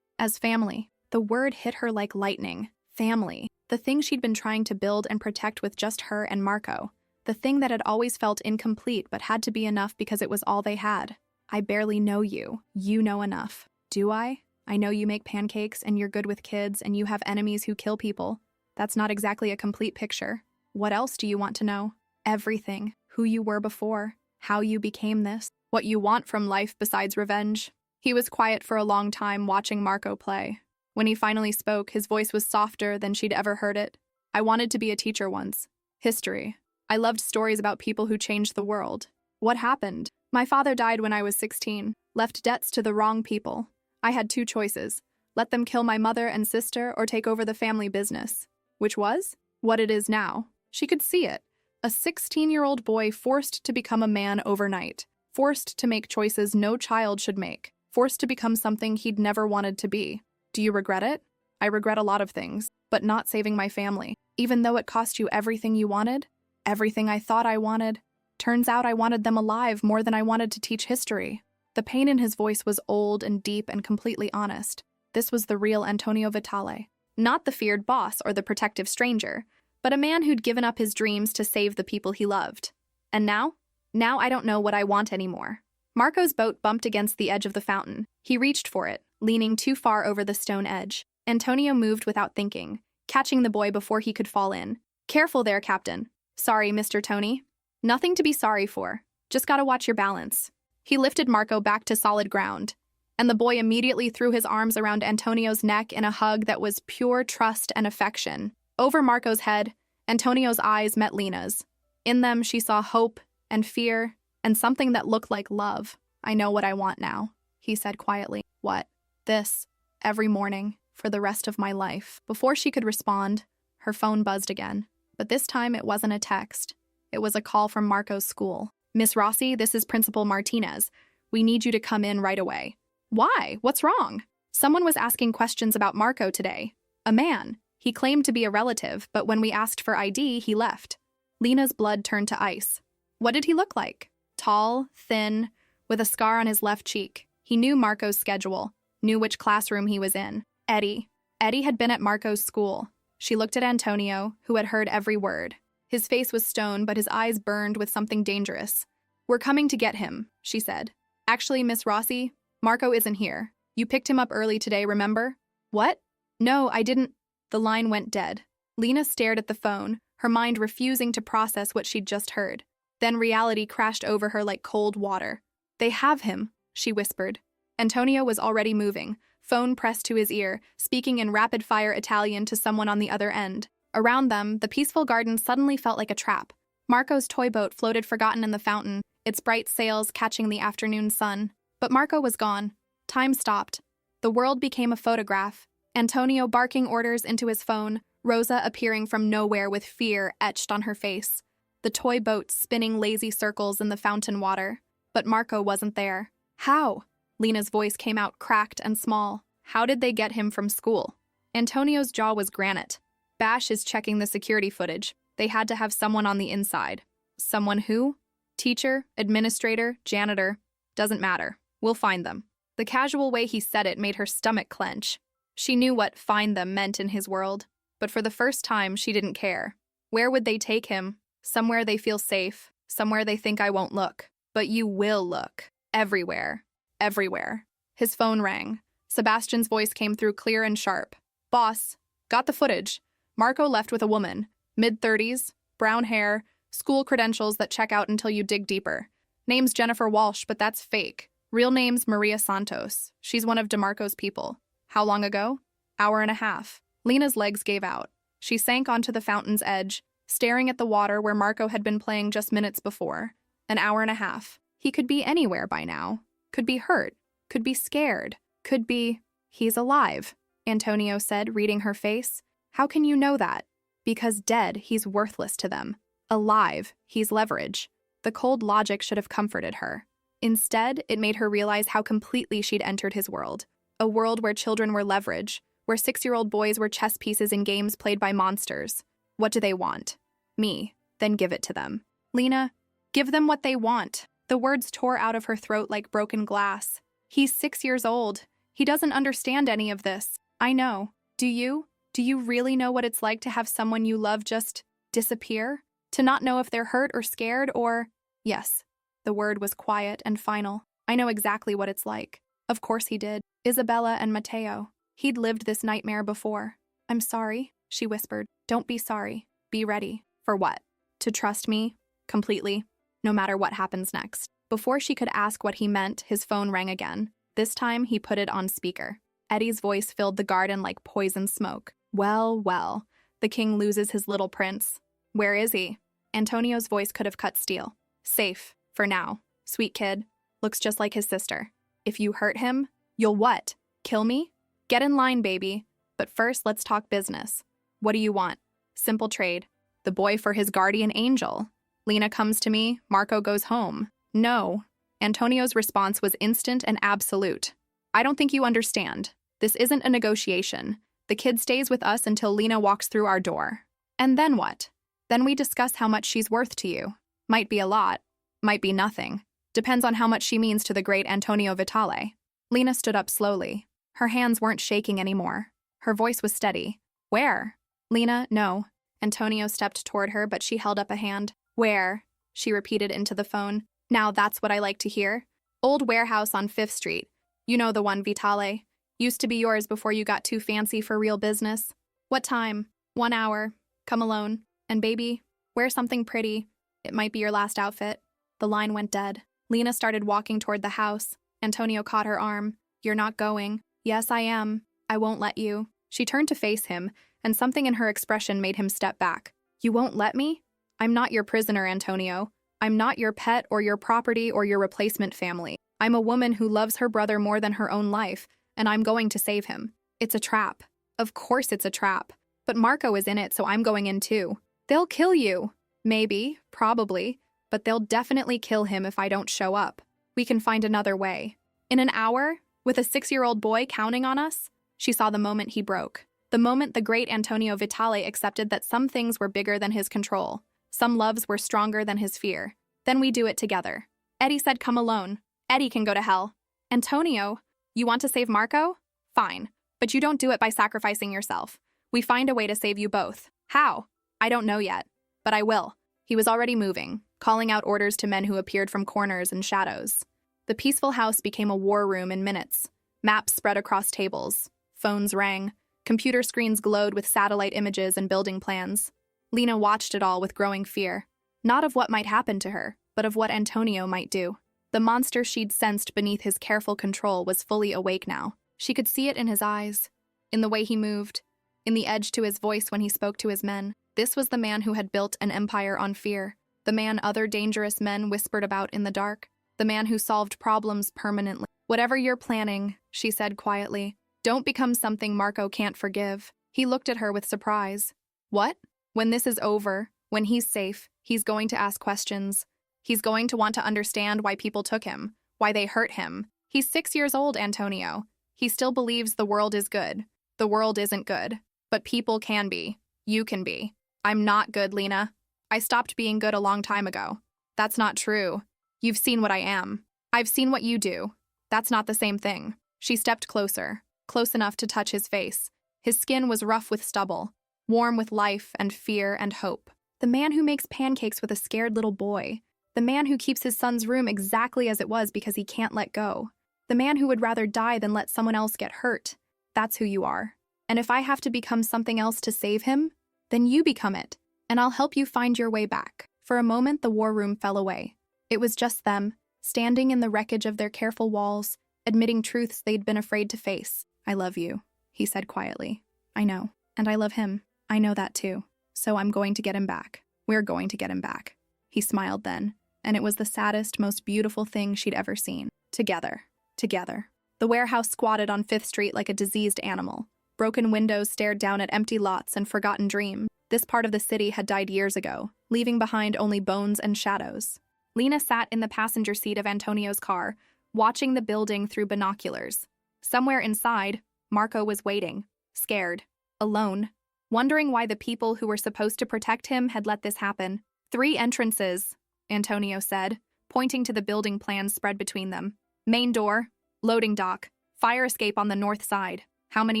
As family. The word hit her like lightning. Family. The thing she'd been trying to build and protect with just her and Marco. The thing that had always felt incomplete but had to be enough because it was all they had. I barely know you. You know enough. Do I? I know you make pancakes and you're good with kids and you have enemies who kill people. That's not exactly a complete picture. What else do you want to know? Everything. Who you were before. How you became this. What you want from life besides revenge. He was quiet for a long time watching Marco play. When he finally spoke, his voice was softer than she'd ever heard it. I wanted to be a teacher once. History. I loved stories about people who changed the world. What happened? My father died when I was 16, left debts to the wrong people. I had two choices. Let them kill my mother and sister or take over the family business. Which was? What it is now. She could see it. A 16-year-old boy forced to become a man overnight. Forced to make choices no child should make. Forced to become something he'd never wanted to be. Do you regret it? I regret a lot of things, but not saving my family. Even though it cost you everything you wanted, everything I thought I wanted. Turns out I wanted them alive more than I wanted to teach history. The pain in his voice was old and deep and completely honest. This was the real Antonio Vitale. Not the feared boss or the protective stranger, but a man who'd given up his dreams to save the people he loved. And now? Now I don't know what I want anymore. Marco's boat bumped against the edge of the fountain. He reached for it, leaning too far over the stone edge. Antonio moved without thinking, catching the boy before he could fall in. Careful there, Captain. Sorry, Mr. Tony. Nothing to be sorry for. Just gotta watch your balance. He lifted Marco back to solid ground, and the boy immediately threw his arms around Antonio's neck in a hug that was pure trust and affection. Over Marco's head, Antonio's eyes met Lena's. In them, she saw hope and fear and something that looked like love. I know what I want now, he said quietly. What? This. Every morning, for the rest of my life. Before she could respond, her phone buzzed again. But this time it wasn't a text. It was a call from Marco's school. Miss Rossi, this is Principal Martinez. We need you to come in right away. Why? What's wrong? Someone was asking questions about Marco today. A man. He claimed to be a relative, but when we asked for ID, he left. Lena's blood turned to ice. What did he look like? Tall, thin, with a scar on his left cheek. He knew Marco's schedule, knew which classroom he was in. Eddie. Eddie had been at Marco's school. She looked at Antonio, who had heard every word. His face was stone, but his eyes burned with something dangerous. We're coming to get him, she said. Actually, Miss Rossi, Marco isn't here. You picked him up early today, remember? What? No, I didn't. The line went dead. Lena stared at the phone, her mind refusing to process what she'd just heard. Then reality crashed over her like cold water. They have him, she whispered. Antonio was already moving, phone pressed to his ear, speaking in rapid-fire Italian to someone on the other end. Around them, the peaceful garden suddenly felt like a trap. Marco's toy boat floated forgotten in the fountain, its bright sails catching the afternoon sun. But Marco was gone. Time stopped. The world became a photograph. Antonio barking orders into his phone, Rosa appearing from nowhere with fear etched on her face. The toy boat spinning lazy circles in the fountain water. But Marco wasn't there. How? Lena's voice came out cracked and small. How did they get him from school? Antonio's jaw was granite. Bash is checking the security footage. They had to have someone on the inside. Someone who? Teacher, administrator, janitor. Doesn't matter. We'll find them. The casual way he said it made her stomach clench. She knew what find them meant in his world, but for the first time, she didn't care. Where would they take him? Somewhere they feel safe, somewhere they think I won't look. But you will look. Everywhere. Everywhere. His phone rang. Sebastian's voice came through clear and sharp. Boss, got the footage. Marco left with a woman. Mid-30s, brown hair, school credentials that check out until you dig deeper. Name's Jennifer Walsh, but that's fake. Real name's Maria Santos. She's one of DeMarco's people. How long ago? Hour and a half. Lena's legs gave out. She sank onto the fountain's edge, staring at the water where Marco had been playing just minutes before. An hour and a half. He could be anywhere by now. Could be hurt. Could be scared. Could be... He's alive, Antonio said, reading her face. How can you know that? Because dead, he's worthless to them. Alive, he's leverage. The cold logic should have comforted her. Instead, it made her realize how completely she'd entered his world. A world where children were leverage, where 6-year-old boys were chess pieces in games played by monsters. What do they want? Me. Then give it to them. Lena, give them what they want. The words tore out of her throat like broken glass. He's 6 years old. He doesn't understand any of this. I know. Do you? Do you really know what it's like to have someone you love just disappear? To not know if they're hurt or scared or... Yes. The word was quiet and final. I know exactly what it's like. Of course he did. Isabella and Matteo. He'd lived this nightmare before. I'm sorry, she whispered. Don't be sorry. Be ready. For what? To trust me? Completely. No matter what happens next. Before she could ask what he meant, his phone rang again. This time, he put it on speaker. Eddie's voice filled the garden like poison smoke. Well, well. The king loses his little prince. Where is he? Antonio's voice could have cut steel. Safe. For now. Sweet kid. Looks just like his sister. If you hurt him, you'll what? Kill me? Get in line, baby. But first, let's talk business. What do you want? Simple trade. The boy for his guardian angel. Lena comes to me, Marco goes home. No. Antonio's response was instant and absolute. I don't think you understand. This isn't a negotiation. The kid stays with us until Lena walks through our door. And then what? Then we discuss how much she's worth to you. Might be a lot. Might be nothing. Depends on how much she means to the great Antonio Vitale. Lena stood up slowly. Her hands weren't shaking anymore. Her voice was steady. Where? Lena, no. Antonio stepped toward her, but she held up a hand. Where? She repeated into the phone. Now that's what I like to hear. Old warehouse on 5th Street. You know the one, Vitale. Used to be yours before you got too fancy for real business. What time? 1 hour. Come alone. And baby, wear something pretty. It might be your last outfit. The line went dead. Lena started walking toward the house. Antonio caught her arm. You're not going. Yes, I am. I won't let you. She turned to face him, and something in her expression made him step back. You won't let me? I'm not your prisoner, Antonio. I'm not your pet or your property or your replacement family. I'm a woman who loves her brother more than her own life, and I'm going to save him. It's a trap. Of course it's a trap. But Marco is in it, so I'm going in too. They'll kill you. Maybe, probably, but they'll definitely kill him if I don't show up. We can find another way. In an hour, with a 6-year-old boy counting on us? She saw the moment he broke. The moment the great Antonio Vitale accepted that some things were bigger than his control. Some loves were stronger than his fear. Then we do it together. Eddie said come alone. Eddie can go to hell. Antonio, you want to save Marco? Fine. But you don't do it by sacrificing yourself. We find a way to save you both. How? I don't know yet. But I will. He was already moving, calling out orders to men who appeared from corners and shadows. The peaceful house became a war room in minutes. Maps spread across tables. Phones rang. Computer screens glowed with satellite images and building plans. Lena watched it all with growing fear. Not of what might happen to her, but of what Antonio might do. The monster she'd sensed beneath his careful control was fully awake now. She could see it in his eyes, in the way he moved, in the edge to his voice when he spoke to his men. This was the man who had built an empire on fear, the man other dangerous men whispered about in the dark, the man who solved problems permanently. Whatever you're planning, she said quietly, don't become something Marco can't forgive. He looked at her with surprise. What? When this is over, when he's safe, he's going to ask questions. He's going to want to understand why people took him, why they hurt him. He's 6 years old, Antonio. He still believes the world is good. The world isn't good. But people can be. You can be. I'm not good, Lena. I stopped being good a long time ago. That's not true. You've seen what I am. I've seen what you do. That's not the same thing. She stepped closer, close enough to touch his face. His skin was rough with stubble, warm with life and fear and hope. The man who makes pancakes with a scared little boy. The man who keeps his son's room exactly as it was because he can't let go. The man who would rather die than let someone else get hurt. That's who you are. And if I have to become something else to save him, then you become it, and I'll help you find your way back. For a moment, the war room fell away. It was just them, standing in the wreckage of their careful walls, admitting truths they'd been afraid to face. I love you, he said quietly. I know. And I love him. I know that too. So I'm going to get him back. We're going to get him back. He smiled then, and it was the saddest, most beautiful thing she'd ever seen. Together. Together. The warehouse squatted on 5th Street like a diseased animal. Broken windows stared down at empty lots and forgotten dreams. This part of the city had died years ago, leaving behind only bones and shadows. Lena sat in the passenger seat of Antonio's car, watching the building through binoculars. Somewhere inside, Marco was waiting, scared, alone, wondering why the people who were supposed to protect him had let this happen. 3 entrances, Antonio said, pointing to the building plans spread between them. Main door, loading dock, fire escape on the north side. How many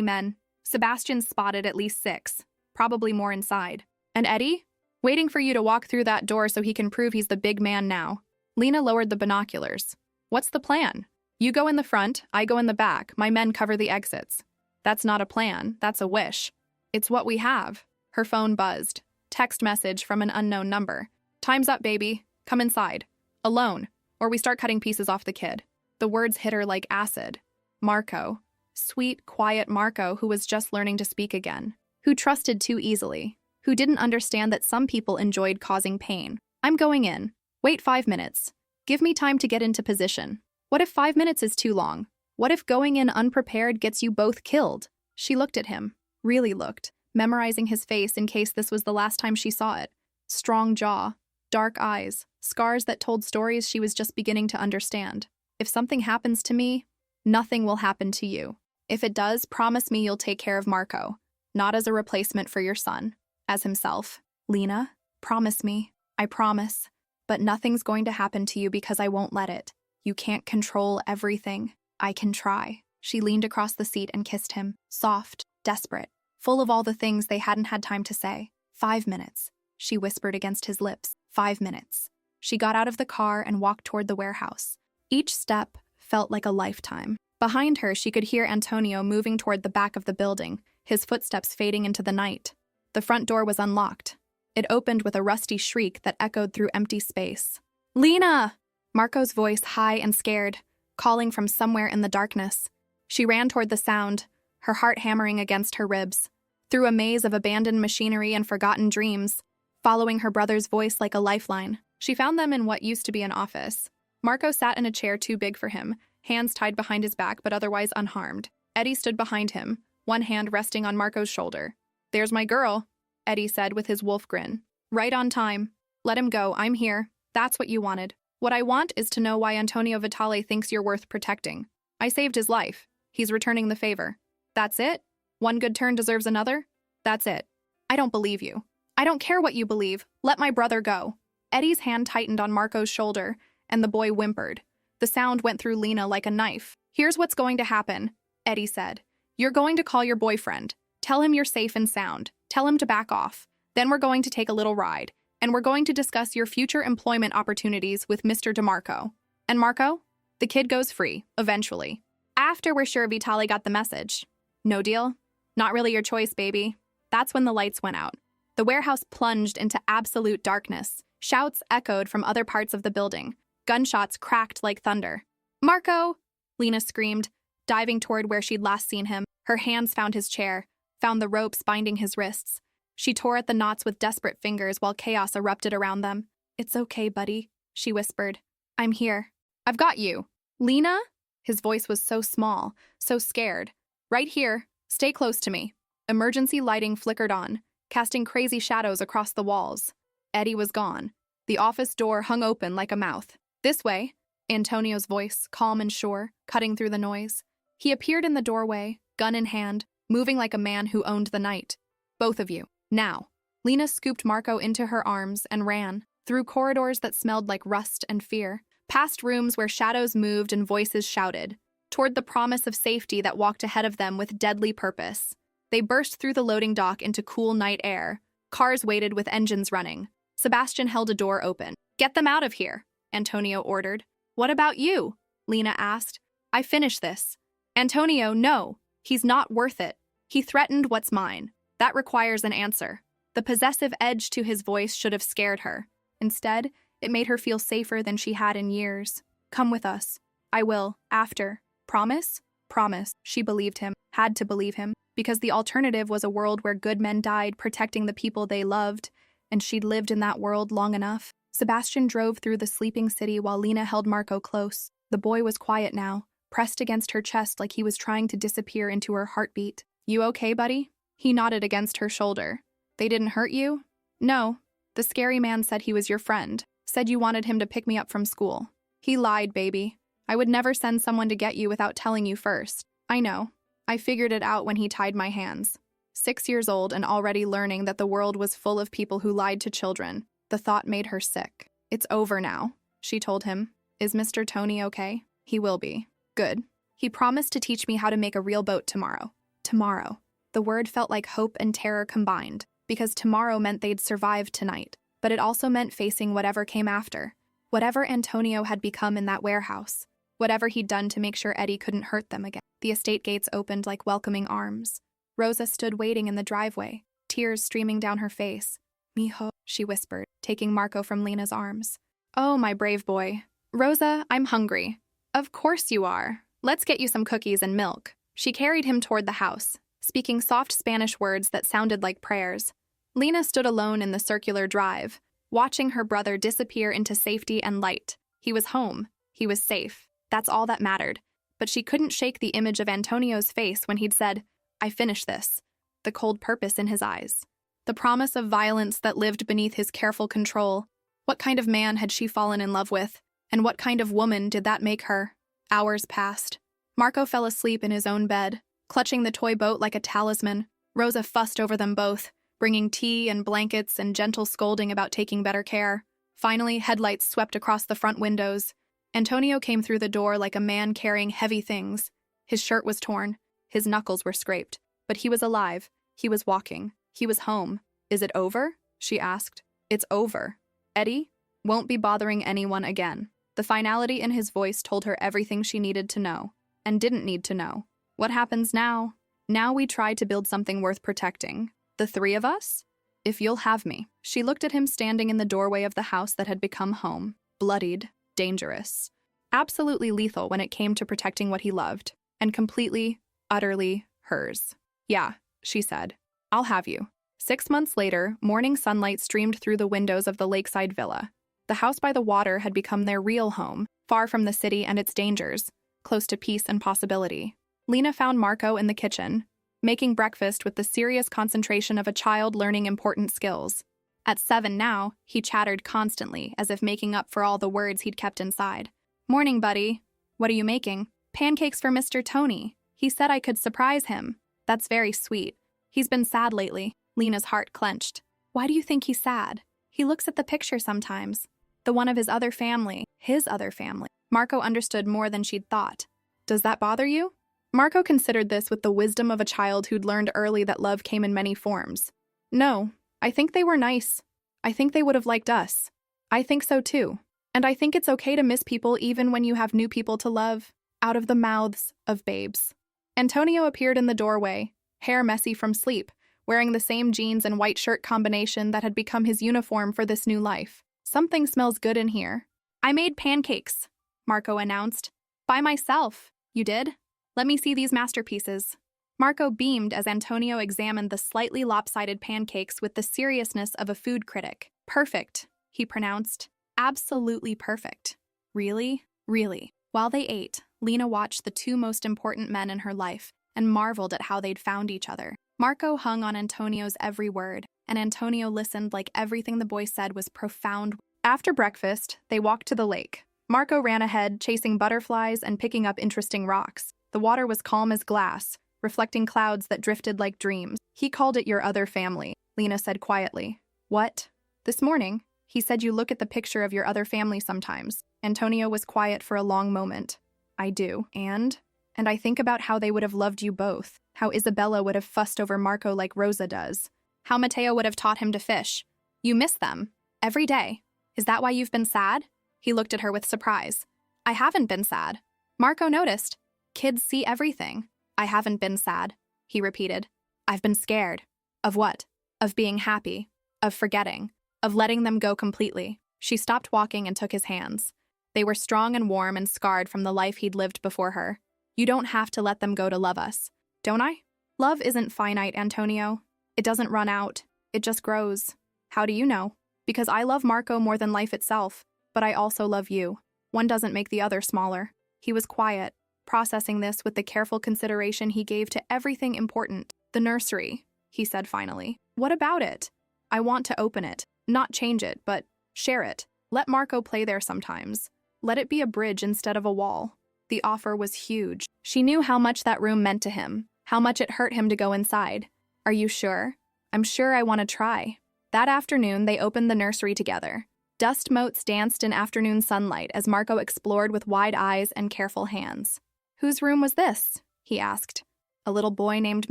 men? Sebastian spotted at least 6, probably more inside. And Eddie? Waiting for you to walk through that door so he can prove he's the big man now. Lena lowered the binoculars. What's the plan? You go in the front, I go in the back, my men cover the exits. That's not a plan, that's a wish. It's what we have. Her phone buzzed. Text message from an unknown number. Time's up, baby. Come inside. Alone, or we start cutting pieces off the kid. The words hit her like acid. Marco. Sweet, quiet Marco who was just learning to speak again. Who trusted too easily. Who didn't understand that some people enjoyed causing pain. I'm going in. Wait 5 minutes. Give me time to get into position. What if 5 minutes is too long? What if going in unprepared gets you both killed? She looked at him. Really looked, memorizing his face in case this was the last time she saw it. Strong jaw, dark eyes, scars that told stories she was just beginning to understand. If something happens to me, nothing will happen to you. If it does, promise me you'll take care of Marco, not as a replacement for your son, as himself. Lena, promise me. I promise. But nothing's going to happen to you because I won't let it. You can't control everything. I can try. She leaned across the seat and kissed him, soft, desperate, full of all the things they hadn't had time to say. 5 minutes, she whispered against his lips. 5 minutes. She got out of the car and walked toward the warehouse. Each step felt like a lifetime. Behind her, she could hear Antonio moving toward the back of the building, his footsteps fading into the night. The front door was unlocked. It opened with a rusty shriek that echoed through empty space. Lena! Marco's voice, high and scared, calling from somewhere in the darkness. She ran toward the sound, her heart hammering against her ribs. Through a maze of abandoned machinery and forgotten dreams, following her brother's voice like a lifeline. She found them in what used to be an office. Marco sat in a chair too big for him, hands tied behind his back but otherwise unharmed. Eddie stood behind him, one hand resting on Marco's shoulder. There's my girl, Eddie said with his wolf grin. Right on time. Let him go, I'm here. That's what you wanted. What I want is to know why Antonio Vitale thinks you're worth protecting. I saved his life. He's returning the favor. That's it? One good turn deserves another? That's it. I don't believe you. I don't care what you believe. Let my brother go. Eddie's hand tightened on Marco's shoulder, and the boy whimpered. The sound went through Lena like a knife. Here's what's going to happen, Eddie said. You're going to call your boyfriend. Tell him you're safe and sound. Tell him to back off. Then we're going to take a little ride, and we're going to discuss your future employment opportunities with Mr. DeMarco. And Marco? The kid goes free, eventually. After we're sure Vitale got the message. No deal? Not really your choice, baby. That's when the lights went out. The warehouse plunged into absolute darkness. Shouts echoed from other parts of the building. Gunshots cracked like thunder. Marco! Lena screamed, diving toward where she'd last seen him. Her hands found his chair, found the ropes binding his wrists. She tore at the knots with desperate fingers while chaos erupted around them. It's okay, buddy, she whispered. I'm here. I've got you. Lena? His voice was so small, so scared. Right here. Stay close to me. Emergency lighting flickered on, casting crazy shadows across the walls. Eddie was gone. The office door hung open like a mouth. This way, Antonio's voice, calm and sure, cutting through the noise. He appeared in the doorway, gun in hand, moving like a man who owned the night. Both of you. Now. Lena scooped Marco into her arms and ran, through corridors that smelled like rust and fear, past rooms where shadows moved and voices shouted, toward the promise of safety that walked ahead of them with deadly purpose. They burst through the loading dock into cool night air. Cars waited with engines running. Sebastian held a door open. Get them out of here, Antonio ordered. What about you? Lena asked. I finished this. Antonio, no. He's not worth it. He threatened what's mine. That requires an answer. The possessive edge to his voice should have scared her. Instead, it made her feel safer than she had in years. Come with us. I will, after. Promise? Promise. She believed him, had to believe him, because the alternative was a world where good men died protecting the people they loved, and she'd lived in that world long enough. Sebastian drove through the sleeping city while Lena held Marco close. The boy was quiet now, pressed against her chest like he was trying to disappear into her heartbeat. "You okay, buddy?" He nodded against her shoulder. "They didn't hurt you?" "No. The scary man said he was your friend. Said you wanted him to pick me up from school." "He lied, baby. I would never send someone to get you without telling you first." "I know. I figured it out when he tied my hands." 6 years old and already learning that the world was full of people who lied to children. The thought made her sick. "It's over now," she told him. "Is Mr. Tony okay?" "He will be." "Good. He promised to teach me how to make a real boat tomorrow." Tomorrow. The word felt like hope and terror combined, because tomorrow meant they'd survived tonight, but it also meant facing whatever came after. Whatever Antonio had become in that warehouse. Whatever he'd done to make sure Eddie couldn't hurt them again. The estate gates opened like welcoming arms. Rosa stood waiting in the driveway, tears streaming down her face. "Mijo," she whispered, taking Marco from Lena's arms. "Oh, my brave boy. Rosa, I'm hungry." "Of course you are. Let's get you some cookies and milk." She carried him toward the house, speaking soft Spanish words that sounded like prayers. Lena stood alone in the circular drive, watching her brother disappear into safety and light. He was home. He was safe. That's all that mattered. But she couldn't shake the image of Antonio's face when he'd said, "I finished this." The cold purpose in his eyes. The promise of violence that lived beneath his careful control. What kind of man had she fallen in love with? And what kind of woman did that make her? Hours passed. Marco fell asleep in his own bed, clutching the toy boat like a talisman. Rosa fussed over them both, bringing tea and blankets and gentle scolding about taking better care. Finally, headlights swept across the front windows. Antonio came through the door like a man carrying heavy things. His shirt was torn. His knuckles were scraped. But he was alive. He was walking. He was home. "Is it over?" she asked. "It's over. Eddie won't be bothering anyone again." The finality in his voice told her everything she needed to know, and didn't need to know. "What happens now?" "Now we try to build something worth protecting. The three of us? If you'll have me." She looked at him standing in the doorway of the house that had become home. Bloodied, dangerous. Absolutely lethal when it came to protecting what he loved. And completely, utterly hers. "Yeah," she said. "I'll have you." 6 months later, morning sunlight streamed through the windows of the lakeside villa. The house by the water had become their real home, far from the city and its dangers, close to peace and possibility. Lena found Marco in the kitchen, making breakfast with the serious concentration of a child learning important skills. At 7 now, he chattered constantly, as if making up for all the words he'd kept inside. "Morning, buddy. What are you making?" "Pancakes for Mr. Tony. He said I could surprise him." "That's very sweet. He's been sad lately." Lena's heart clenched. "Why do you think he's sad?" "He looks at the picture sometimes. The one of his other family. His other family." Marco understood more than she'd thought. "Does that bother you?" Marco considered this with the wisdom of a child who'd learned early that love came in many forms. "No, I think they were nice. I think they would have liked us." "I think so too. And I think it's okay to miss people even when you have new people to love." Out of the mouths of babes. Antonio appeared in the doorway, hair messy from sleep, wearing the same jeans and white shirt combination that had become his uniform for this new life. "Something smells good in here." "I made pancakes," Marco announced. "By myself." "You did? Let me see these masterpieces." Marco beamed as Antonio examined the slightly lopsided pancakes with the seriousness of a food critic. "Perfect," he pronounced. "Absolutely perfect." "Really? Really." While they ate, Lena watched the two most important men in her life and marveled at how they'd found each other. Marco hung on Antonio's every word, and Antonio listened like everything the boy said was profound. After breakfast, they walked to the lake. Marco ran ahead, chasing butterflies and picking up interesting rocks. The water was calm as glass, reflecting clouds that drifted like dreams. "He called it your other family," Lena said quietly. "What?" "This morning, he said you look at the picture of your other family sometimes." Antonio was quiet for a long moment. "I do. And I think about how they would have loved you both. How Isabella would have fussed over Marco like Rosa does. How Mateo would have taught him to fish. You miss them. Every day. Is that why you've been sad?" He looked at her with surprise. "I haven't been sad." Marco noticed. "Kids see everything." "I haven't been sad," he repeated. "I've been scared." "Of what?" "Of being happy. Of forgetting. Of letting them go completely." She stopped walking and took his hands. They were strong and warm and scarred from the life he'd lived before her. "You don't have to let them go to love us." "Don't I?" "Love isn't finite, Antonio. It doesn't run out. It just grows." "How do you know?" Because I love Marco more than life itself, but I also love you. One doesn't make the other smaller. He was quiet, processing this with the careful consideration he gave to everything important. The nursery, he said finally. What about it? I want to open it. Not change it, but share it. Let Marco play there sometimes. Let it be a bridge instead of a wall. The offer was huge. She knew how much that room meant to him, how much it hurt him to go inside. Are you sure? I'm sure I want to try. That afternoon, they opened the nursery together. Dust motes danced in afternoon sunlight as Marco explored with wide eyes and careful hands. Whose room was this? He asked. A little boy named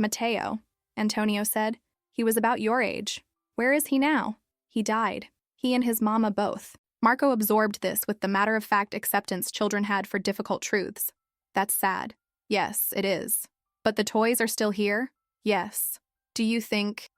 Matteo, Antonio said. He was about your age. Where is he now? He died. He and his mama both. Marco absorbed this with the matter-of-fact acceptance children had for difficult truths. That's sad. Yes, it is. But the toys are still here? Yes. Do you think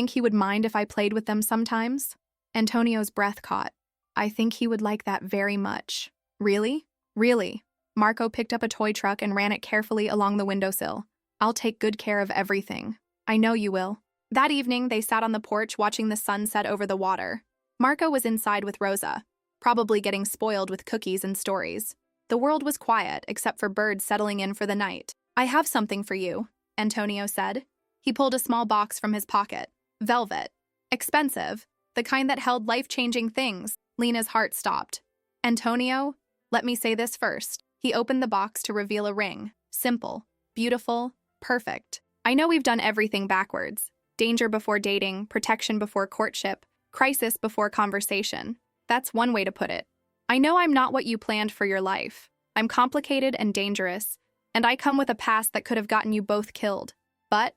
he would mind if I played with them sometimes? Antonio's breath caught. I think he would like that very much. Really? Really. Marco picked up a toy truck and ran it carefully along the windowsill. I'll take good care of everything. I know you will. That evening, they sat on the porch watching the sun set over the water. Marco was inside with Rosa, probably getting spoiled with cookies and stories. The world was quiet, except for birds settling in for the night. I have something for you, Antonio said. He pulled a small box from his pocket. Velvet. Expensive. The kind that held life-changing things. Lena's heart stopped. Antonio, let me say this first. He opened the box to reveal a ring. Simple, beautiful, perfect. I know we've done everything backwards. Danger before dating, protection before courtship, crisis before conversation. That's one way to put it. I know I'm not what you planned for your life. I'm complicated and dangerous, and I come with a past that could have gotten you both killed. But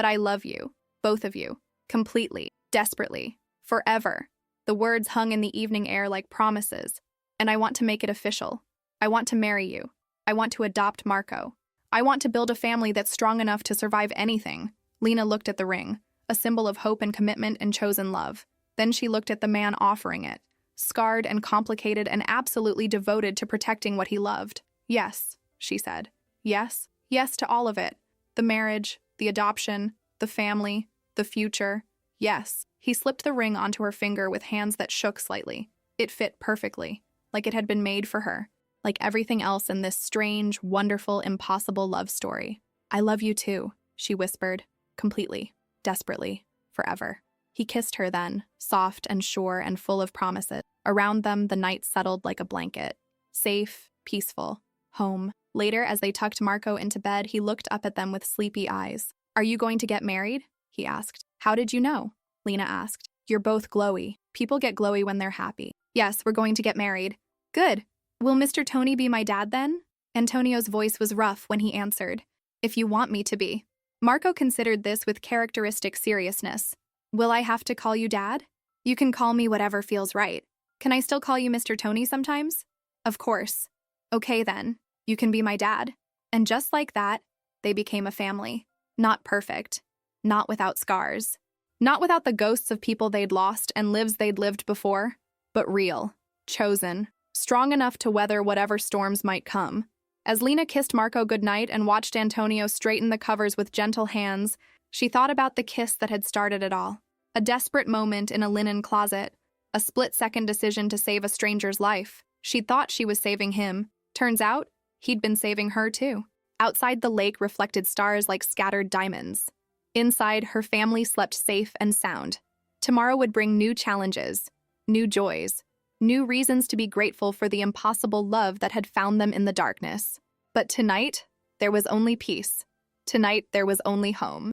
I love you, both of you, completely, desperately, forever. The words hung in the evening air like promises, and I want to make it official. I want to marry you. I want to adopt Marco. I want to build a family that's strong enough to survive anything. Lena looked at the ring, a symbol of hope and commitment and chosen love. Then she looked at the man offering it, scarred and complicated and absolutely devoted to protecting what he loved. Yes, she said. Yes, yes to all of it. The marriage, the adoption, the family, the future. Yes. He slipped the ring onto her finger with hands that shook slightly. It fit perfectly, like it had been made for her, like everything else in this strange, wonderful, impossible love story. I love you too, she whispered, completely, desperately, forever. He kissed her then, soft and sure and full of promises. Around them, the night settled like a blanket. Safe, peaceful, home. Later, as they tucked Marco into bed, he looked up at them with sleepy eyes. Are you going to get married? He asked. How did you know? Lena asked. You're both glowy. People get glowy when they're happy. Yes, we're going to get married. Good. Will Mr. Tony be my dad then? Antonio's voice was rough when he answered. If you want me to be. Marco considered this with characteristic seriousness. Will I have to call you Dad? You can call me whatever feels right. Can I still call you Mr. Tony sometimes? Of course. Okay then, you can be my dad. And just like that, they became a family. Not perfect. Not without scars. Not without the ghosts of people they'd lost and lives they'd lived before, but real, chosen, strong enough to weather whatever storms might come. As Lena kissed Marco goodnight and watched Antonio straighten the covers with gentle hands, she thought about the kiss that had started it all. A desperate moment in a linen closet, a split-second decision to save a stranger's life. She thought she was saving him. Turns out, he'd been saving her too. Outside, the lake reflected stars like scattered diamonds. Inside, her family slept safe and sound. Tomorrow would bring new challenges, new joys, new reasons to be grateful for the impossible love that had found them in the darkness. But tonight, there was only peace. Tonight, there was only home.